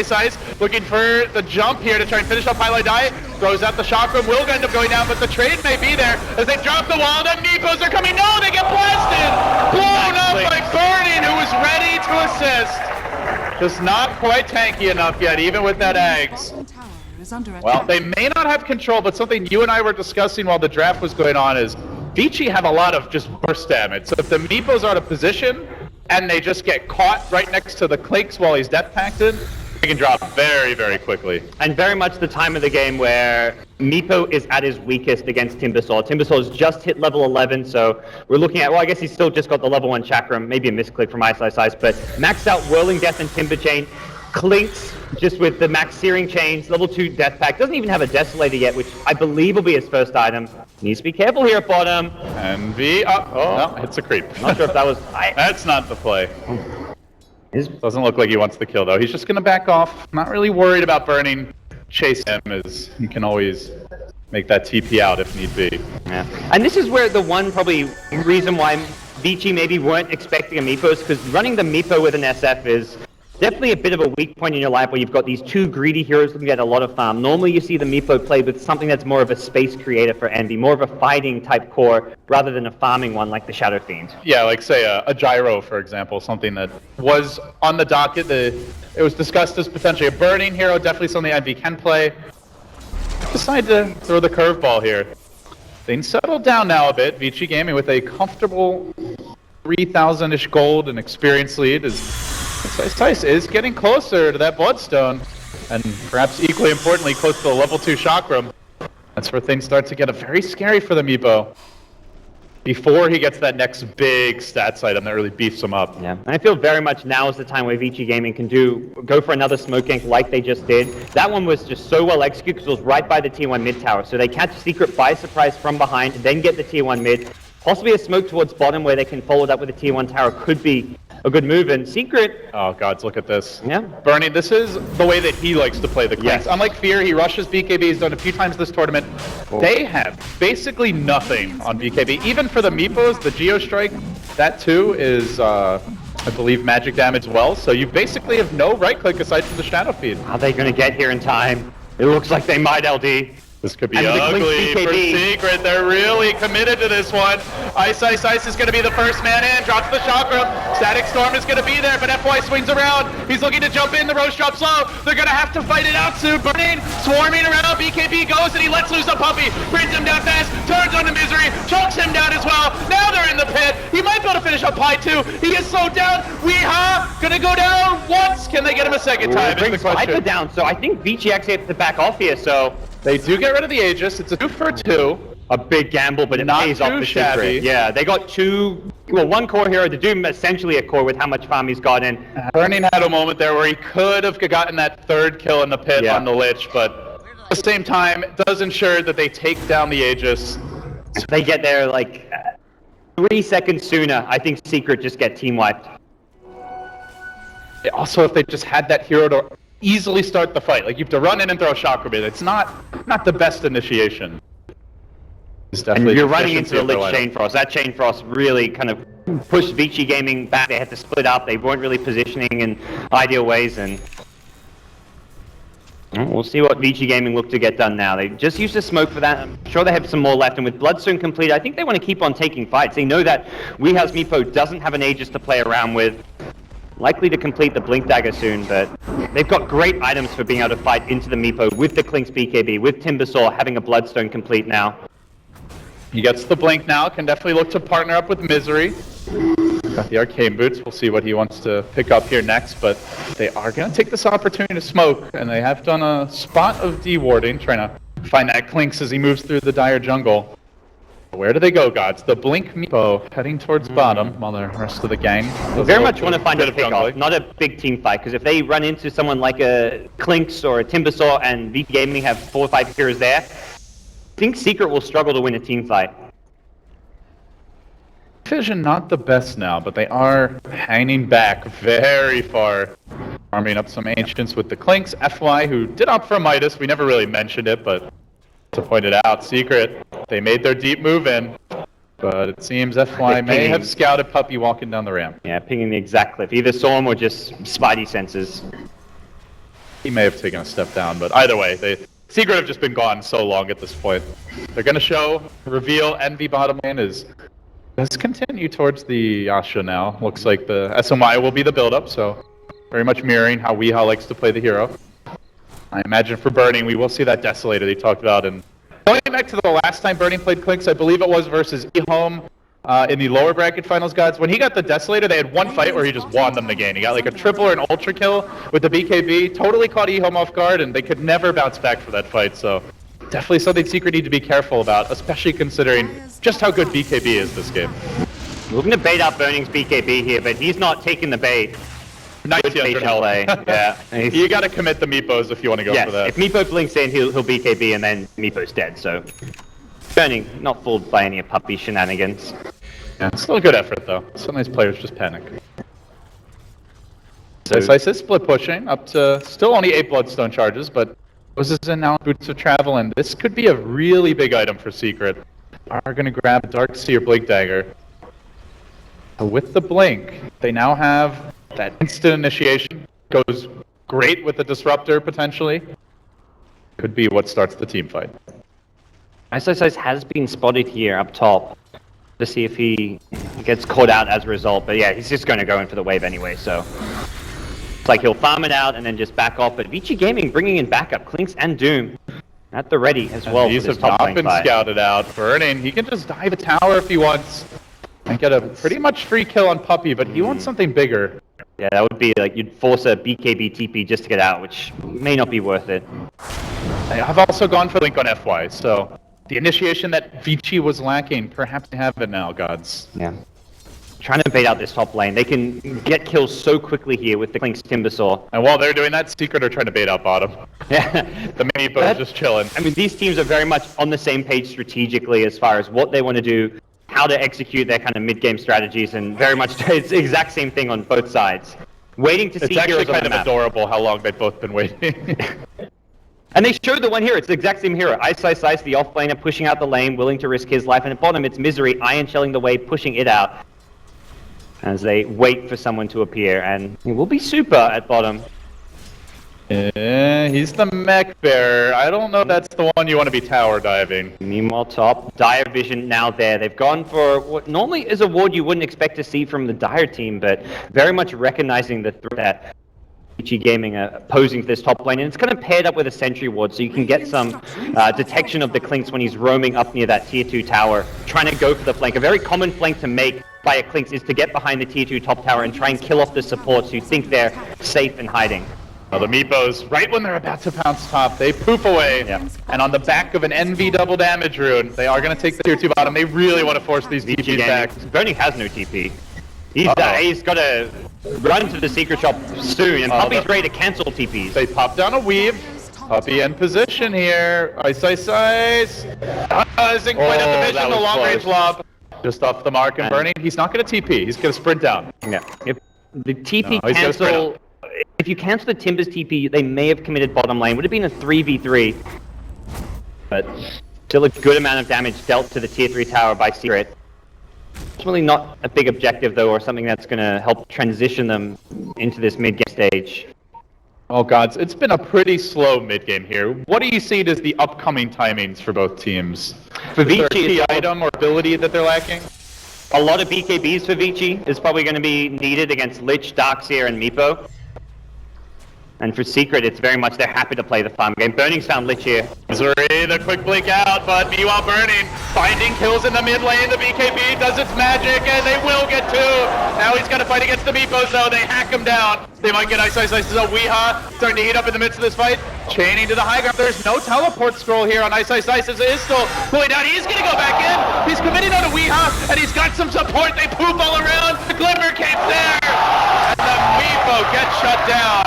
Speaker 7: looking for the jump here to try and finish up Pylai Die. Throws out the chakra. Will end up going down, but the trade may be there as they drop the wall. The Meepos are coming. No, they get blasted. Blown up by Burning, who was ready to assist. Just not quite tanky enough yet, even with that Eggs.
Speaker 5: Bottom tower is under
Speaker 7: Well,
Speaker 5: attack.
Speaker 7: they may not have control, but something you and I were discussing while the draft was going on is Vici have a lot of just burst damage. So if the Meepos are out of position and they just get caught right next to the Clinks while he's death pacted, they can drop very, very quickly.
Speaker 2: And very much the time of the game where Meepo is at his weakest against Timbersaw. Timbersaw's just hit level 11, so we're looking at, well, I guess he's still just got the level 1 Chakram, maybe a misclick from Ice, but maxed out Whirling Death and Timber Chain. Clinks just with the max Searing Chains, level 2 Death Pack. Doesn't even have a Desolator yet, which I believe will be his first item. Needs to be careful here at bottom.
Speaker 7: And V up. Oh, no, hits a creep.
Speaker 2: Not sure if that was...
Speaker 7: That's not the play. Doesn't look like he wants the kill, though. He's just going to back off. Not really worried about Burning. Chase him, as he can always make that TP out if need be.
Speaker 2: Yeah. And this is where the one probably reason why Vici maybe weren't expecting a Meepo, because running the Meepo with an SF is definitely a bit of a weak point in your life where you've got these two greedy heroes looking at a lot of farm. Normally you see the Meepo played with something that's more of a space creator for Envy, more of a fighting type core rather than a farming one like the Shadow Fiend.
Speaker 7: Yeah, like say a Gyro, for example, something that was on the docket. It was discussed as potentially a burning hero, definitely something Envy can play. Decided to throw the curveball here. Things settled down now a bit. Vici Gaming with a comfortable 3,000-ish gold and experience lead as Tice is getting closer to that Bloodstone, and perhaps equally importantly, close to the level 2 Chakram. That's where things start to get very scary for the Meepo. Before he gets that next big stats item that really beefs him up.
Speaker 2: Yeah, and I feel very much now is the time where Vici Gaming can go for another smoke gank like they just did. That one was just so well executed because it was right by the tier 1 mid tower. So they catch Secret by surprise from behind, then get the tier 1 mid. Possibly a smoke towards bottom where they can follow it up with a tier 1 tower could be a good move. And Secret...
Speaker 7: Oh gods, look at this.
Speaker 2: Yeah.
Speaker 7: Burning, this is the way that he likes to play the Clinks.
Speaker 2: Yes.
Speaker 7: Unlike Fear, he rushes BKB, he's done a few times this tournament. They have basically nothing on BKB. Even for the Meepos, the Geostrike, that too is, I believe, magic damage as well. So you basically have no right click aside from the Shadow Feed.
Speaker 2: Are they going to get here in time? It looks like they might, LD.
Speaker 7: This could be
Speaker 2: And the
Speaker 7: ugly
Speaker 2: Clinks
Speaker 7: for
Speaker 2: BKB.
Speaker 7: Secret. They're really committed to this one. Ice is going to be the first man in. Drops the Chakra. Static Storm is going to be there, but FY swings around. He's looking to jump in. The Roche drops low. They're going to have to fight it out soon. Burning, swarming around. BKB goes and he lets loose a puppy. Brings him down fast. Turns on the Misery. Chokes him down as well. Now they're in the pit. He might be able to finish up high too. He is slowed down. Weeha! Going to go down once. Can they get him a second time?
Speaker 2: Brings Viper down, so I think Vici actually has to back off here, so...
Speaker 7: They do get rid of the Aegis. It's a 2 for 2.
Speaker 2: A big gamble, but it
Speaker 7: Not
Speaker 2: pays off
Speaker 7: too
Speaker 2: the
Speaker 7: shabby.
Speaker 2: Secret. Yeah, they got one core hero, the Doom essentially a core with how much farm he's got in.
Speaker 7: Burning had a moment there where he could have gotten that third kill in the pit
Speaker 2: Yeah.
Speaker 7: on the Lich, but at the same time, it does ensure that they take down the Aegis.
Speaker 2: They get there like 3 seconds sooner. I think Secret just get team wiped.
Speaker 7: Also, if they just had that hero to easily start the fight, like you have to run in and throw a Chakra Bit, it's not the best initiation. It's
Speaker 2: And
Speaker 7: definitely
Speaker 2: you're running into
Speaker 7: deficiency
Speaker 2: the
Speaker 7: of their
Speaker 2: Lich
Speaker 7: lineup.
Speaker 2: Chain Frost. That Chain Frost really kind of pushed Vici Gaming back. They had to split up. They weren't really positioning in ideal ways, and we'll see what Vici Gaming look to get done now. They just used the smoke for that. I'm sure they have some more left, and with Bloodstone complete, I think they want to keep on taking fights. They know that Weehouse Meepo doesn't have an Aegis to play around with. Likely to complete the Blink Dagger soon, but they've got great items for being able to fight into the Meepo with the Clinks BKB, with Timbersaw having a Bloodstone complete now.
Speaker 7: He gets the Blink now, can definitely look to partner up with Misery. Got the Arcane Boots, we'll see what he wants to pick up here next, but they are going to take this opportunity to smoke, and they have done a spot of D-warding, trying to find that Clinks as he moves through the dire jungle. Where do they go, gods? The Blink Meepo heading towards bottom, while the rest of the gang...
Speaker 2: Very much want to find a
Speaker 7: bit of
Speaker 2: pick-off,
Speaker 7: jungling.
Speaker 2: not a big team fight, because if they run into someone like a Clinks or a Timbersaw and Vici Gaming have 4 or 5 heroes there, I think Secret will struggle to win a team fight.
Speaker 7: Vision not the best now, but they are hanging back very far. Arming up some Ancients with the Clinks. FY, who did opt for Midas, we never really mentioned it, but to point it out, Secret, they made their deep move in. But it seems FY may have scouted Puppy walking down the ramp.
Speaker 2: Yeah, pinging the exact cliff. Either saw him or just spidey senses.
Speaker 7: He may have taken a step down, but either way, Secret have just been gone so long at this point. They're gonna show, reveal, Envy bottom lane does continue towards the Asha now. Looks like the SMI will be the build-up, so very much mirroring how Weeha likes to play the hero. I imagine for Burning, we will see that Desolator they talked about. And going back to the last time Burning played Clinks, I believe it was versus eHome in the lower bracket finals, gods. When he got the Desolator, they had one fight where he just won them the game. He got like a triple or an ultra kill with the BKB, totally caught eHome off guard, and they could never bounce back for that fight. So definitely something Secret need to be careful about, especially considering just how good BKB is this game.
Speaker 2: Looking to bait out Burning's BKB here, but he's not taking the bait.
Speaker 7: 1900 health.
Speaker 2: Yeah.
Speaker 7: You gotta commit the Meepos if you want to go for that.
Speaker 2: If Meepo blinks in, he'll BKB and then Meepo's dead, so... Burning, not fooled by any Puppy shenanigans.
Speaker 7: Yeah, still a good effort though. Some of these players just panic. So Slice is split pushing up to still only 8 Bloodstone charges, but this is in now Boots of Travel, and this could be a really big item for Secret. Are gonna grab a Dark Sea or Blink Dagger. So with the Blink, they now have that instant initiation. Goes great with the Disruptor potentially. Could be what starts the team fight.
Speaker 2: Isosize has been spotted here up top to see if he gets caught out as a result, but yeah, he's just going to go in for the wave anyway, so... It's like he'll farm it out and then just back off, but Vici Gaming bringing in backup, Clinks and Doom at the ready as well.
Speaker 7: These have not been scouted out. Burning, he can just dive a tower if he wants and get a pretty much free kill on Puppy, but he wants something bigger.
Speaker 2: Yeah, that would be like you'd force a BKB TP just to get out, which may not be worth it.
Speaker 7: I've also gone for Link on FY, so the initiation that Vici was lacking, perhaps they have it now, gods.
Speaker 2: Yeah. Trying to bait out this top lane. They can get kills so quickly here with the Clink's Timbersaw.
Speaker 7: And while they're doing that, Secret are trying to bait out bottom.
Speaker 2: Yeah.
Speaker 7: The Meepo is just chilling.
Speaker 2: I mean, these teams are very much on the same page strategically as far as what they want to do, how to execute their kind of mid-game strategies, and very much it's the exact same thing on both sides. Waiting to see
Speaker 7: It's actually
Speaker 2: heroes on
Speaker 7: kind
Speaker 2: the
Speaker 7: of
Speaker 2: map.
Speaker 7: adorable how long they've both been waiting.
Speaker 2: And they showed the one here. It's the exact same hero. Ice, the off-laner, pushing out the lane, willing to risk his life. And at bottom, it's Misery, Iron shelling the way, pushing it out as they wait for someone to appear. And it will be Super at bottom.
Speaker 7: Yeah, he's the mech bearer. I don't know if that's the one you want to be tower diving.
Speaker 2: Meanwhile, top, Dire Vision now there. They've gone for what normally is a ward you wouldn't expect to see from the Dire team, but very much recognizing the threat that Vici Gaming are posing to this top lane, and it's kind of paired up with a Sentry ward, so you can get some detection of the Clinks when he's roaming up near that tier 2 tower, trying to go for the flank. A very common flank to make by a Clinks is to get behind the tier 2 top tower and try and kill off the supports who think they're safe and hiding.
Speaker 7: Well, the Meepos, right when they're about to pounce top, they poof away.
Speaker 2: Yeah.
Speaker 7: And on the back of an NV double damage rune, they are going to take the tier 2 bottom. They really want to force these TPs back.
Speaker 2: Burning has no TP. He's got to run to the secret shop soon, and Puppy's ready to cancel TPs.
Speaker 7: They pop down a weave. Puppy in position here. Ice. Isn't quite at the vision, the long range lob. Just off the mark and Burning. He's not going to TP. He's going to sprint down.
Speaker 2: Yeah. If the TP cancel... If you cancel the Timbers TP, they may have committed bottom lane. Would have been a 3v3. But still a good amount of damage dealt to the tier 3 tower by Secret. Ultimately not a big objective though, or something that's going to help transition them into this mid-game stage.
Speaker 7: Oh gods, it's been a pretty slow mid-game here. What do you see as the upcoming timings for both teams?
Speaker 2: For
Speaker 7: Is there a
Speaker 2: Vici,
Speaker 7: key item or ability that they're lacking?
Speaker 2: a lot of BKBs for Vici is probably going to be needed against Lich, Darkseer, and Meepo. And for Secret, it's very much they're happy to play the farm game. Burning's found Lich here.
Speaker 7: Misery, the quick blink out, but meanwhile Burning, finding kills in the mid lane. The BKB does its magic, and they will get two. Now he's got to fight against the Meepos, though. They hack him down. They might get Ice. Weeha starting to heat up in the midst of this fight. Chaining to the high ground. There's no teleport scroll here on Ice. As it is still pulling down. He's going to go back in. He's committing on a Weeha, and he's got some support. They poop all around. The Glimmer Cape there. And the Meepo gets shut down.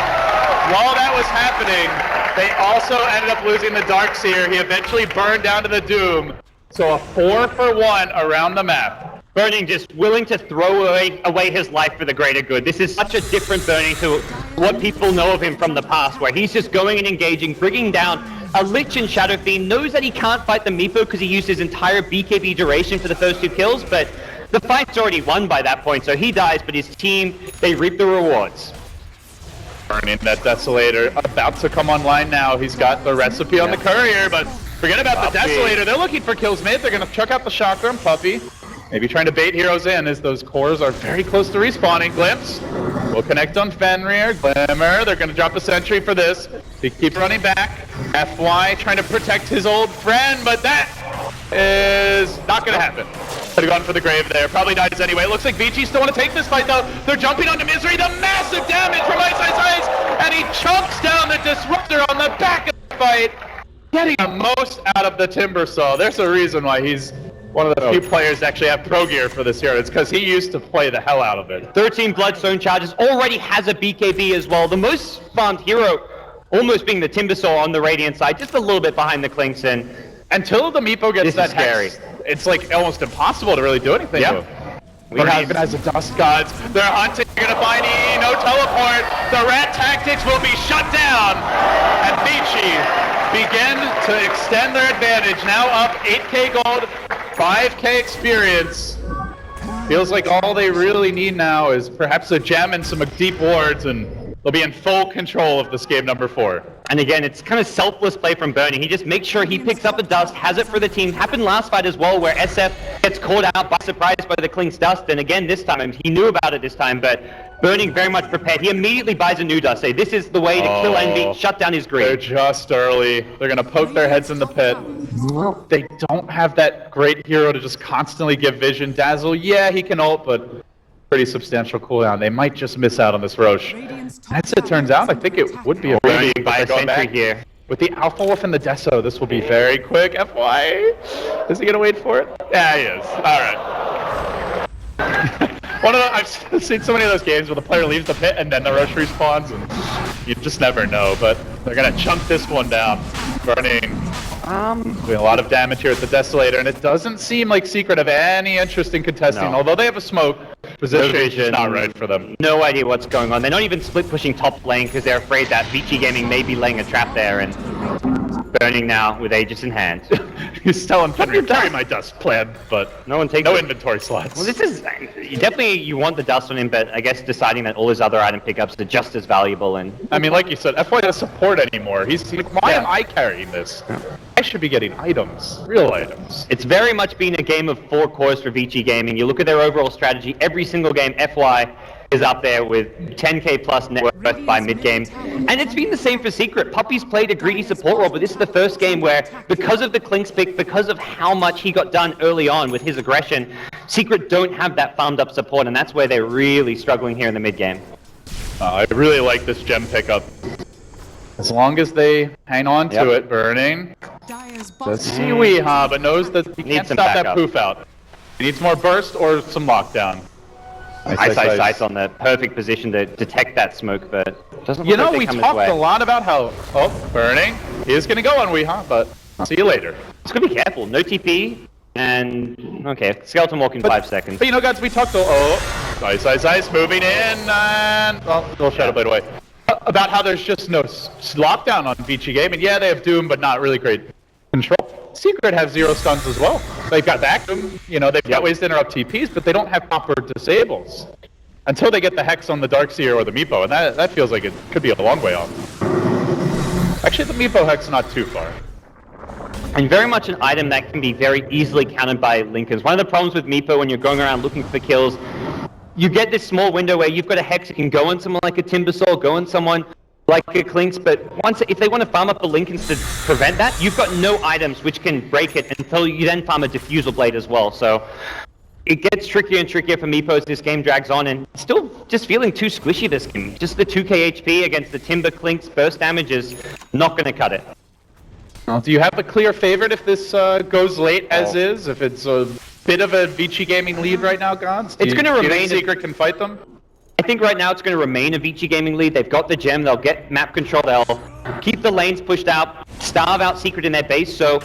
Speaker 7: While that was happening, they also ended up losing the Darkseer. He eventually burned down to the Doom. So a 4-for-1 around the map.
Speaker 2: Burning just willing to throw away his life for the greater good. This is such a different Burning to what people know of him from the past, where he's just going and engaging, bringing down a Lich in Shadow Fiend, knows that he can't fight the Meepo because he used his entire BKB duration for the first 2 kills, but the fight's already won by that point, so he dies, but his team, they reap the rewards.
Speaker 7: Burning that Desolator, about to come online now. He's got the recipe on the Courier, but forget about the Desolator. They're looking for kills mid. They're going to chuck out the shotgun, Puppy. Maybe trying to bait heroes in as those cores are very close to respawning. Glimpse will connect on Fenrir. Glimmer, they're going to drop a sentry for this. He keeps running back. FY trying to protect his old friend, but that is not going to happen. Could have gone for the grave there. Probably dies anyway. It looks like Vici still want to take this fight though. They're jumping onto Misery. The massive damage from Ice, and he chunks down the Disruptor on the back of the fight, getting the most out of the Timbersaw. There's a reason why he's one of the few players that actually have pro gear for this hero. It's because he used to play the hell out of it.
Speaker 2: 13 Bloodstone charges, already has a BKB as well. The most farmed hero almost being the Timbersaw on the Radiant side, just a little bit behind the Clinks, and
Speaker 7: until the Meepo gets that
Speaker 2: scary.
Speaker 7: Hex, it's like almost impossible to really do anything to him.
Speaker 2: We have
Speaker 7: even as the Dust Gods, they're hunting, they're gonna find E, no teleport. The rat tactics will be shut down, and Vici begin to extend their advantage. Now up 8k gold, 5k experience. Feels like all they really need now is perhaps a gem and some deep wards, and they'll be in full control of this game number 4.
Speaker 2: And again, it's kind of selfless play from Burning. He just makes sure he picks up the dust, has it for the team. Happened last fight as well, where SF gets caught out by surprise by the Klink's dust. And again, this time, he knew about it this time, but Burning very much prepared. He immediately buys a new dust. Say, this is the way to kill Envy, shut down his
Speaker 7: They're
Speaker 2: greed.
Speaker 7: just early. They're gonna poke their heads in the pit. They don't have that great hero to just constantly give vision. Dazzle, yeah, he can ult, but pretty substantial cooldown. They might just miss out on this Roche. As it turns out, I think it would be a
Speaker 2: Burning
Speaker 7: Burning
Speaker 2: by a sentry here.
Speaker 7: With the Alpha Wolf and the Deso, this will be very quick. FY, is he gonna wait for it? Yeah, he is. All right. I've seen so many of those games where the player leaves the pit and then the Roche respawns, and you just never know. But they're gonna chunk this one down. Burning. Doing a lot of damage here at the Desolator, and it doesn't seem like Secret have any interest in contesting, although they have a smoke. Position is not right for them.
Speaker 2: No idea what's going on. They're not even split pushing top lane because they're afraid that Vici Gaming may be laying a trap there, and Burning now with Aegis in hand.
Speaker 7: He's telling Fenrir, carry my dust plan, but
Speaker 2: No one takes
Speaker 7: no
Speaker 2: it.
Speaker 7: inventory slots.
Speaker 2: Well, this is definitely you want the dust on him, but I guess deciding that all his other item pickups are just as valuable. And
Speaker 7: I mean, like you said, FY doesn't support anymore. He's like, why am I carrying this? I should be getting items, real items.
Speaker 2: it's very much been a game of 4 cores for Vici Gaming. You look at their overall strategy, every single game FY is up there with 10k plus net worth by mid-game. And it's been the same for Secret. Puppy's played a greedy support role, but this is the first game where, because of the Klink's pick, because of how much he got done early on with his aggression, Secret don't have that farmed up support, and that's where they're really struggling here in the mid-game.
Speaker 7: I really like this gem pickup. As long as they hang on to it, Burning.
Speaker 5: Dire's
Speaker 7: Does
Speaker 5: bottom
Speaker 7: see Weehaw, but knows that he can't
Speaker 2: some
Speaker 7: stop that
Speaker 2: backup.
Speaker 7: poof out. He needs more burst or some lockdown.
Speaker 2: Ice on the perfect position to detect that smoke, but doesn't
Speaker 7: You
Speaker 2: look
Speaker 7: know,
Speaker 2: like they
Speaker 7: we
Speaker 2: come his
Speaker 7: talked
Speaker 2: way.
Speaker 7: a lot about how, Burning, he is going to go on Weehaw, but see you later.
Speaker 2: Just gotta be careful. No TP, and okay, Skeleton Walk in 5 seconds.
Speaker 7: But you know, guys, we talked Ice, moving in, and, little Shadow Blade away. About how there's just no lockdown on Vici Game, and yeah, they have Doom, but not really great control. Secret have 0 stuns as well. They've got Vacuum, you know, they've got ways to interrupt TPs, but they don't have proper disables. Until they get the Hex on the Darkseer or the Meepo, and that feels like it could be a long way off. Actually, the Meepo Hex is not too far.
Speaker 2: And very much an item that can be very easily countered by Linkers. One of the problems with Meepo when you're going around looking for kills, you get this small window where you've got a Hex, you can go on someone like a Timbersaw, go on someone like a Clinks, but if they want to farm up the Linkens to prevent that, you've got no items which can break it until you then farm a Diffusal Blade as well. So it gets trickier and trickier for Meepo as this game drags on, and still just feeling too squishy this game. Just the 2k HP against the Timber Clinks burst damage is not going to cut it.
Speaker 7: Do you have a clear favorite if this goes late as is? If it's a bit of a Vici Gaming lead right now, Gods?
Speaker 2: It's going to
Speaker 7: Do you
Speaker 2: remain.
Speaker 7: think Secret can fight them?
Speaker 2: I think right now it's going to remain a Vici Gaming lead. They've got the gem, they'll get map control, they'll keep the lanes pushed out, starve out Secret in their base, so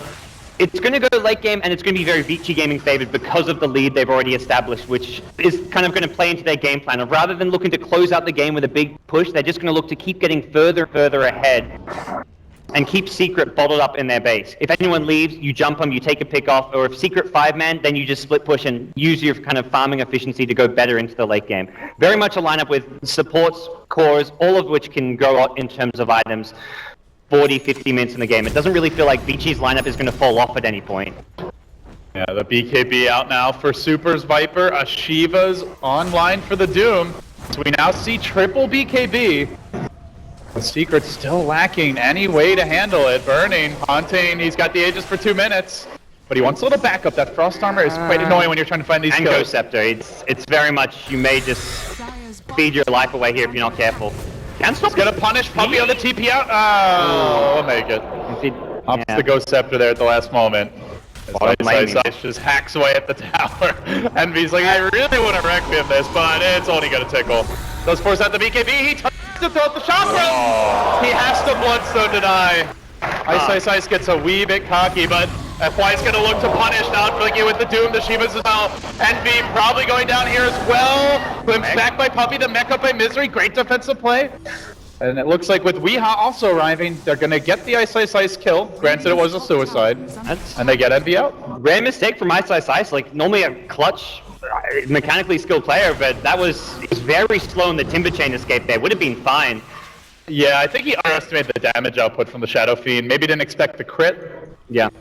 Speaker 2: it's going to go late game, and it's going to be very Vici Gaming favored because of the lead they've already established, which is kind of going to play into their game plan. Rather than looking to close out the game with a big push, they're just going to look to keep getting further and further ahead and keep Secret bottled up in their base. If anyone leaves, you jump them, you take a pick off, or if Secret 5-man, then you just split push and use your kind of farming efficiency to go better into the late game. Very much a lineup with supports, cores, all of which can go out in terms of items 40, 50 minutes in the game. It doesn't really feel like Vici's lineup is going to fall off at any point.
Speaker 7: Yeah, the BKB out now for Super's Viper. Ashiva's online for the Doom. So we now see triple BKB. The Secret's still lacking any way to handle it. Burning, haunting, he's got the Aegis for 2 minutes. But he wants a little backup. That Frost Armor is quite annoying when you're trying to find these
Speaker 2: and
Speaker 7: kills.
Speaker 2: Ghost Scepter, it's very much, you may just feed your life away here if you're not careful. Can't stop.
Speaker 7: He's gonna punish Puppey on the TP out. Oh, we'll make it. Ups the Ghost Scepter there at the last moment. Ice just hacks away at the tower. Envy's like, I really want to Requiem this, but it's only gonna tickle. Does force out the BKB, he tries to throw out the chakra! He has to Bloodstone deny. Ice gets a wee bit cocky, but FY's gonna look to punish now, flicking with the Doom, the Shivas as well. Envy probably going down here as well. Glimpsed back by Puppey, the mech up by Misery, great defensive play. And it looks like with Weeha also arriving, they're gonna get the Ice kill. Granted, it was a suicide. And they get Envy out.
Speaker 2: Rare mistake from Ice, like normally a clutch, mechanically skilled player, but that was very slow in the Timber Chain escape there. Would have been fine.
Speaker 7: Yeah, I think he underestimated the damage output from the Shadow Fiend. Maybe didn't expect the crit,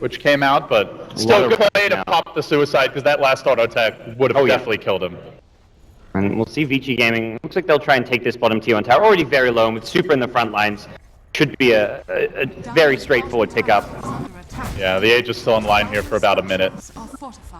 Speaker 7: which came out, but still good play to pop the suicide, because that last auto attack would have definitely killed him.
Speaker 2: And we'll see Vici Gaming. Looks like they'll try and take this bottom tier 1 tower. Already very low, and with Super in the front lines, should be a very straightforward pickup.
Speaker 7: Yeah, the Age is still in line here for about a minute.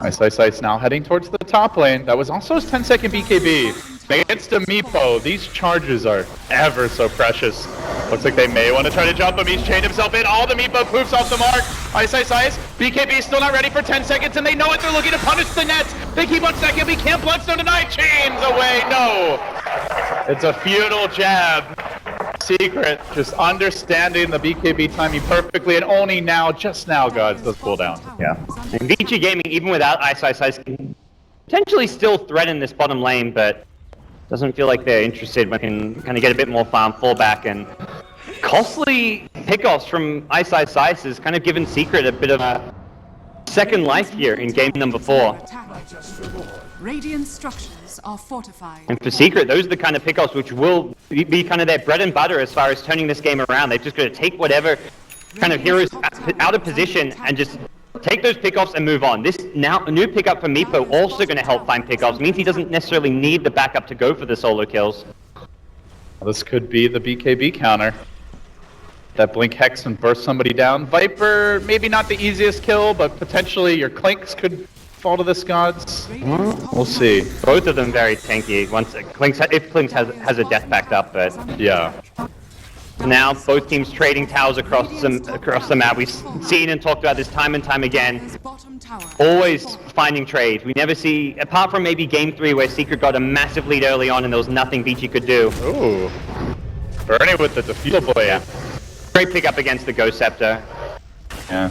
Speaker 7: Ice now heading towards the top lane. That was also his 10-second BKB. Against a Meepo, these charges are ever so precious. Looks like they may want to try to jump him. He's chained himself in. All the Meepo poofs off the mark. Ice. BKB still not ready for 10 seconds, and they know it. They're looking to punish the nets. They keep on second. We can't Bloodstone tonight. Chains away. No. It's a futile jab. Secret just understanding the BKB timing perfectly, and only now, just now, gods, does cool down.
Speaker 2: Yeah. And Vici Gaming, even without Ice, can potentially still threaten this bottom lane, but doesn't feel like they're interested. We can kind of get a bit more farm, fall back, and costly pickoffs from Ice has kind of given Secret a bit of a second life here in game number 4.
Speaker 5: Radiant structures are fortified.
Speaker 2: And for Secret, those are the kind of pickoffs which will be kind of their bread and butter as far as turning this game around. They've just got to take whatever kind of heroes out of position and just take those pickoffs and move on. This now a new pickup for Meepo also going to help find pickoffs. Means he doesn't necessarily need the backup to go for the solo kills.
Speaker 7: This could be the BKB counter. That Blink Hex and burst somebody down. Viper, maybe not the easiest kill, but potentially your Clinks could fall to this gods. We'll see.
Speaker 2: Both of them very tanky. Once Clinks, if Clinks has a death packed up, but
Speaker 7: yeah.
Speaker 2: Now both teams trading towers across the map. We've seen and talked about this time and time again. Always finding trade. We never see, apart from maybe game 3 where Secret got a massive lead early on and there was nothing Vici could do.
Speaker 7: Ooh. Bernie with the defeatable blade.
Speaker 2: Yeah. Great pickup against the Ghost Scepter.
Speaker 7: Yeah.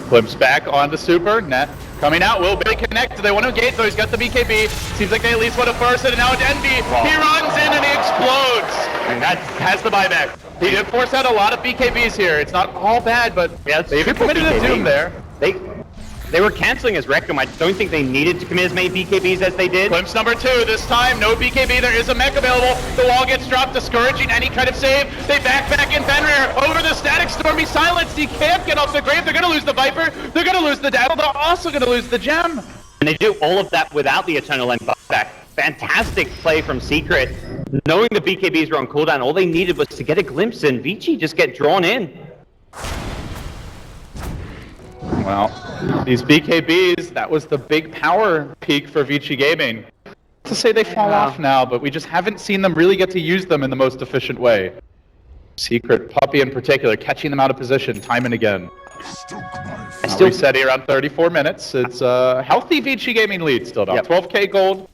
Speaker 7: Glimpse back onto Super. Net coming out. Will Billy connect? Do they want to engage? Though he's got the BKB. Seems like they at least want to burst it. And now it's Envy. He runs in and he explodes. And that has the buyback. He did force out a lot of BKBs here. It's not all bad, but
Speaker 2: yeah,
Speaker 7: they've committed a Doom there.
Speaker 2: They were canceling his Requiem. I don't think they needed to commit as many BKBs as they did.
Speaker 7: Glimpse number 2. This time, no BKB. There is a mech available. The wall gets dropped, discouraging any kind of save. They back in Fenrir. Over the Static Storm. He's silenced. He can't get off the grave. They're going to lose the Viper. They're going to lose the Dazzle. They're also going to lose the Gem.
Speaker 2: And they do all of that without the Eternal End back. Fantastic play from Secret. Knowing the BKBs were on cooldown, all they needed was to get a glimpse and Vici just get drawn in.
Speaker 7: Well, these BKBs, that was the big power peak for Vici Gaming. To say they fall off now, but we just haven't seen them really get to use them in the most efficient way. Secret, Puppey in particular, catching them out of position time and again. We said here around 34 minutes. It's a healthy Vici Gaming lead still now. 12k gold,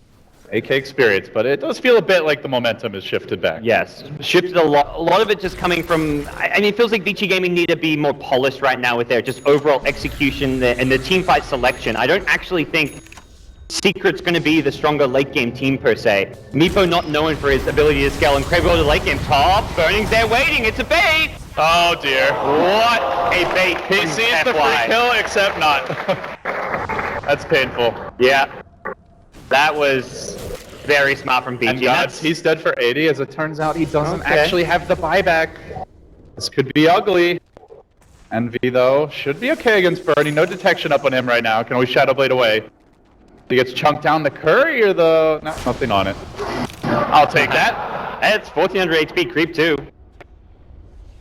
Speaker 7: 8k experience, but it does feel a bit like the momentum has shifted back.
Speaker 2: Yes, shifted a lot. A lot of it just coming from, I mean, it feels like Vici Gaming need to be more polished right now with their just overall execution and the team fight selection. I don't actually think Secret's going to be the stronger late game team per se. Meepo not known for his ability to scale incredible to late game top. Burning's there waiting, it's a bait!
Speaker 7: Oh dear.
Speaker 2: What a bait.
Speaker 7: He sees the free kill, except not. That's painful.
Speaker 2: Yeah. That was very smart from Vici.
Speaker 7: And gods, he's dead for 80. As it turns out, he doesn't actually have the buyback. This could be ugly. Envy, though, should be okay against Burning. No detection up on him right now. Can always Shadow Blade away. He gets chunked down the curry or the... No, nothing on it. I'll take that.
Speaker 2: That's 1400 HP creep too.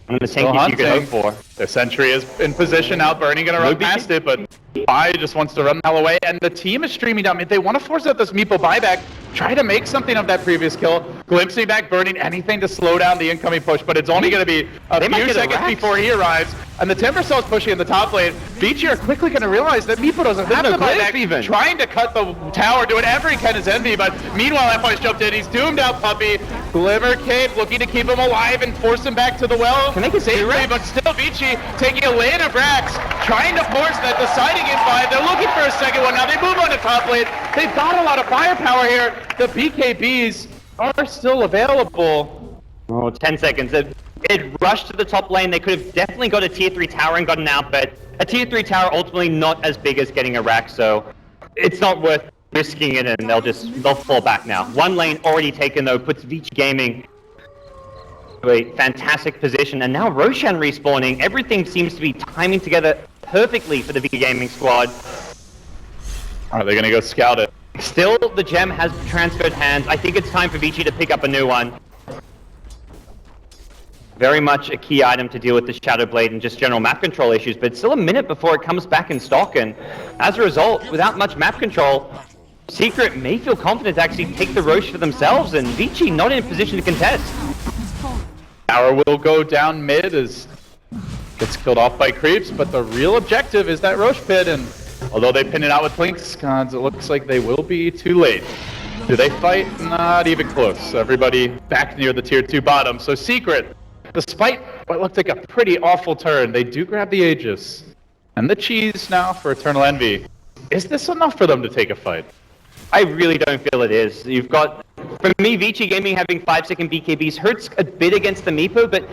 Speaker 2: I'm the tanky you could hope for.
Speaker 7: The sentry is in position now. Burning gonna run past it, but Bai just wants to run the hell away. And the team is streaming down. They want to force out this Meepo buyback. Try to make something of that previous kill. Glimpsing back, Burning, anything to slow down the incoming push, but it's only going to be a few seconds before he arrives. And the Timber Cell is pushing in the top lane. Vici are quickly going to realize that Meepo doesn't have the buyback. Even trying to cut the tower, doing every can is Envy, but meanwhile F1's jumped in. He's doomed out, Puppy. Glimmer Cave looking to keep him alive and force him back to the well.
Speaker 2: Can they get
Speaker 7: safely, but still Vici taking a lane of Rax, trying to force that deciding in 5. They're looking for a second one. Now they move on to top lane. They've got a lot of firepower here. The BKBs are still available.
Speaker 2: Oh, 10 seconds. It rushed to the top lane. They could have definitely got a tier 3 tower and gotten out, but a tier 3 tower ultimately not as big as getting a rack, so it's not worth risking it, and they'll fall back now. One lane already taken though, puts Vici Gaming to a fantastic position, and now Roshan respawning. Everything seems to be timing together perfectly for the Vici Gaming squad.
Speaker 7: Are they gonna go scout it?
Speaker 2: Still, the gem has transferred hands. I think it's time for Vici to pick up a new one. Very much a key item to deal with the Shadow Blade and just general map control issues, but it's still a minute before it comes back in stock, and as a result, without much map control, Secret may feel confident to actually take the Roche for themselves, and Vici not in a position to contest.
Speaker 7: Tower will go down mid as gets killed off by creeps, but the real objective is that Roche pit, and although they pin it out with Blinks, gods, it looks like they will be too late. Do they fight? Not even close. Everybody back near the tier 2 bottom. So Secret, despite what looked like a pretty awful turn, they do grab the Aegis. And the cheese now for Eternal Envy. Is this enough for them to take a fight?
Speaker 2: I really don't feel it is. You've got, for me, Vici Gaming having 5-second BKBs hurts a bit against the Meepo, but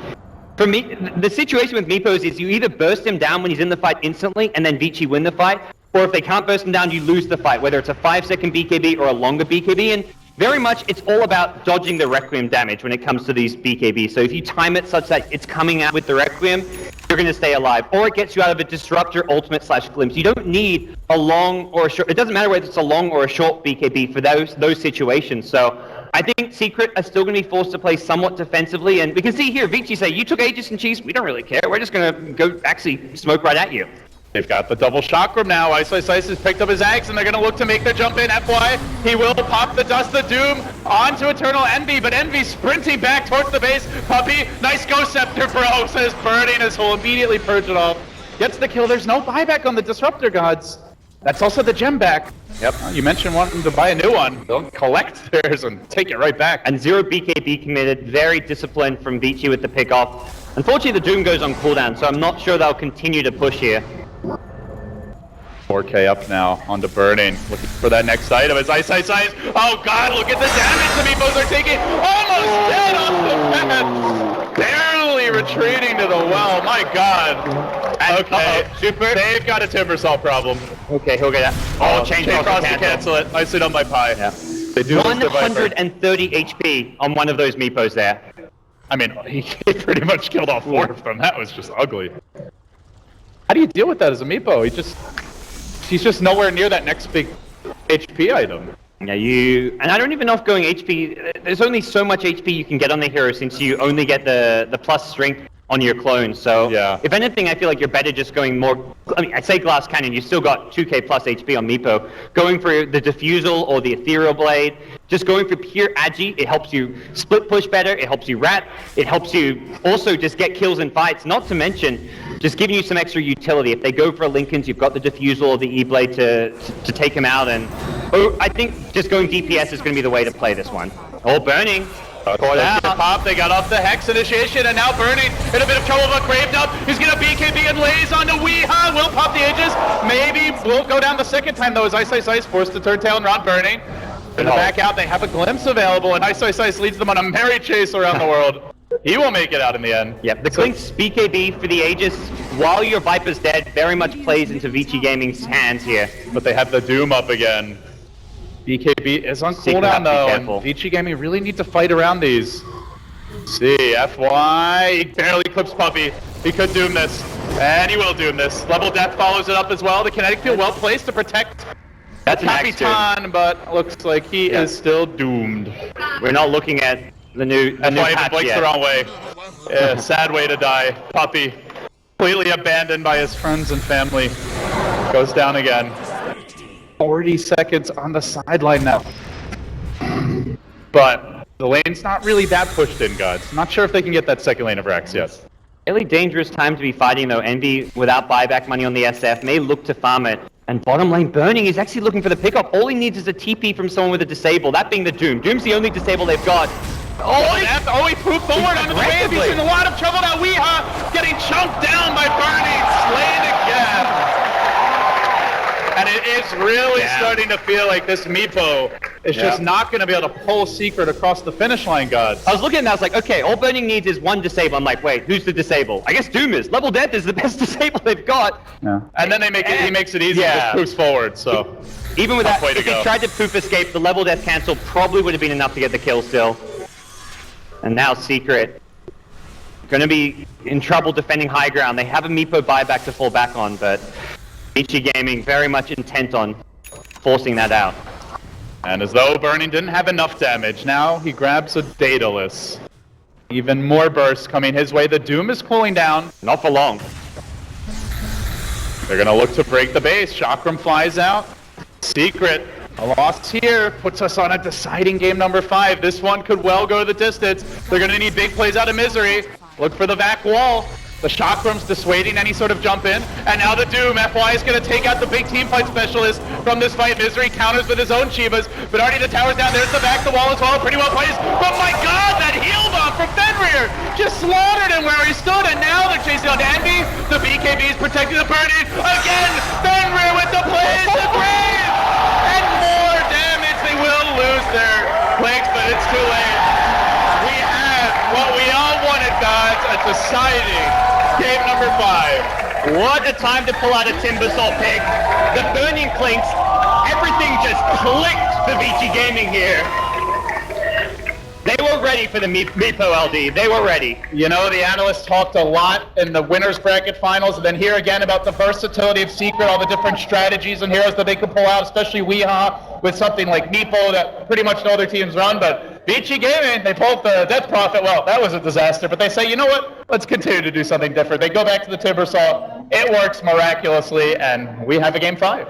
Speaker 2: for me, the situation with Meepos is you either burst him down when he's in the fight instantly and then Vici win the fight, or if they can't burst him down, you lose the fight, whether it's a 5-second BKB or a longer BKB, and very much it's all about dodging the Requiem damage when it comes to these BKBs. So if you time it such that it's coming out with the Requiem, you're going to stay alive, or it gets you out of a Disruptor ultimate / glimpse. You don't need a long or a short, it doesn't matter whether it's a long or a short BKB for those situations. So I think Secret are still going to be forced to play somewhat defensively, and we can see here Vici say, you took Aegis and Cheese, we don't really care, we're just going to go actually smoke right at you.
Speaker 7: They've got the double chakram now. Ice has picked up his axe, and they're going to look to make the jump in. FY, he will pop the Dust of Doom onto Eternal Envy, but Envy sprinting back towards the base. Puppy, nice Ghost Scepter, bro, says Burning as he'll immediately purge it off. Gets the kill. There's no buyback on the Disruptor gods. That's also the gem back. Yep, you mentioned wanting to buy a new one. They'll collect theirs and take it right back.
Speaker 2: And 0 BKB committed, very disciplined from Vici with the pickoff. Unfortunately, the Doom goes on cooldown, so I'm not sure they'll continue to push here.
Speaker 7: 4K up now onto Burning, looking for that next item. It's Ice. Oh god, look at the damage the Meepos are taking. Almost dead off the path. Barely retreating to the well. My god. And, okay, super. They've got a Timber Saw problem.
Speaker 2: Okay, he'll get that.
Speaker 7: Oh, Chain Cross to cancel it. Nicely done by Pi.
Speaker 2: Yeah.
Speaker 7: They do
Speaker 2: 130 HP on one of those Meepos there.
Speaker 7: I mean, he pretty much killed all 4 of them. That was just ugly. How do you deal with that as a Meepo? He's just nowhere near that next big HP item.
Speaker 2: Yeah, and I don't even know if going HP, there's only so much HP you can get on the hero since you only get the plus strength on your clone. So
Speaker 7: yeah. If
Speaker 2: anything, I feel like you're better just going more, I mean, I say Glass Cannon, you still got 2k plus HP on Meepo. Going for the Diffusal or the Ethereal Blade, just going for pure Agi, it helps you split push better, it helps you rat, it helps you also just get kills in fights, not to mention just giving you some extra utility. If they go for a Linken's, you've got the Diffusal or the E-Blade to take him out, and I think just going DPS is going to be the way to play this one. Oh, Burning.
Speaker 7: Caught out. Pop, they got off the Hex initiation, and now Burning in a bit of trouble, but Graved up. He's gonna BKB and lays onto Weeha. Will pop the Aegis. Maybe will go down the second time, though, as Ice forced to turn tail and run Burning. Gonna back out, they have a glimpse available, and Ice leads them on a merry chase around the world. He will make it out in the end.
Speaker 2: Yep, the Clink's BKB for the Aegis, while your Viper's dead, very much plays into Vici Gaming's hands here.
Speaker 7: But they have the Doom up again. BKB is on cooldown though, and Vici Gaming really need to fight around these. See, FY, he barely clips Puppy. He could Doom this, and he will Doom this. Level Death follows it up as well. The kinetic field well placed to protect
Speaker 2: That's an axe
Speaker 7: Capitan, but looks like he is still doomed.
Speaker 2: We're not looking at the new
Speaker 7: FY even
Speaker 2: patch
Speaker 7: blinks
Speaker 2: yet.
Speaker 7: the wrong way. Yeah, sad way to die. Puppy, completely abandoned by his friends and family, goes down again. 40 seconds on the sideline now. But the lane's not really that pushed in, Gods. Not sure if they can get that second lane of Rex yet.
Speaker 2: Really dangerous time to be fighting though. Envy, without buyback money on the SF, may look to farm it. And bottom lane Burning is actually looking for the pickup. All he needs is a TP from someone with a disable, that being the Doom. Doom's the only disable they've got.
Speaker 7: He proved forward onto the wave. He's in a lot of trouble now. Weeha getting chunked down by Burning, slain again. And it is really starting to feel like this Meepo is just not going to be able to pull Secret across the finish line, Gods.
Speaker 2: I was looking at that, I was like, okay, all Burning needs is one disable. I'm like, wait, who's the disable? I guess Doom is. Level Death is the best disable they've got.
Speaker 7: Yeah. And then he makes it easy and just poofs forward, so.
Speaker 2: Even with that, if he tried to poof escape, the Level Death cancel probably would have been enough to get the kill still. And now Secret going to be in trouble defending high ground. They have a Meepo buyback to fall back on, but Vici Gaming very much intent on forcing that out.
Speaker 7: And as though Burning didn't have enough damage, now he grabs a Daedalus. Even more bursts coming his way. The Doom is cooling down.
Speaker 2: Not for long.
Speaker 7: They're gonna look to break the base. Chakram flies out. Secret, a loss here, puts us on a deciding game number 5. This one could well go the distance. They're gonna need big plays out of Misery. Look for the back wall. The Chakram's dissuading any sort of jump in. And now the Doom, FY is going to take out the big team fight specialist from this fight. Misery counters with his own Chivas. But already the tower's down. There's the back, the wall as well. Pretty well placed. But my god, that heal bomb from Fenrir just slaughtered him where he stood. And now they're chasing on Envy. The BKB is protecting the Burning. Again, Fenrir with the plays. The Brave! And more damage. They will lose their Blinks, but it's too late. We have what we all wanted, Gods, a deciding game number 5.
Speaker 2: What a time to pull out a Timbersaw pick. The Burning Clinks, everything just clicked for Vici Gaming here. They were ready for the Meepo LD. They were ready.
Speaker 7: You know, the analysts talked a lot in the winners bracket finals, and then here again about the versatility of Secret, all the different strategies and heroes that they could pull out, especially Weeha with something like Meepo that pretty much no other teams run. But Vici Gaming, they pulled the Death Prophet. Well, that was a disaster, but they say, you know what? Let's continue to do something different. They go back to the Timbersaw. It works miraculously, and we have a game 5.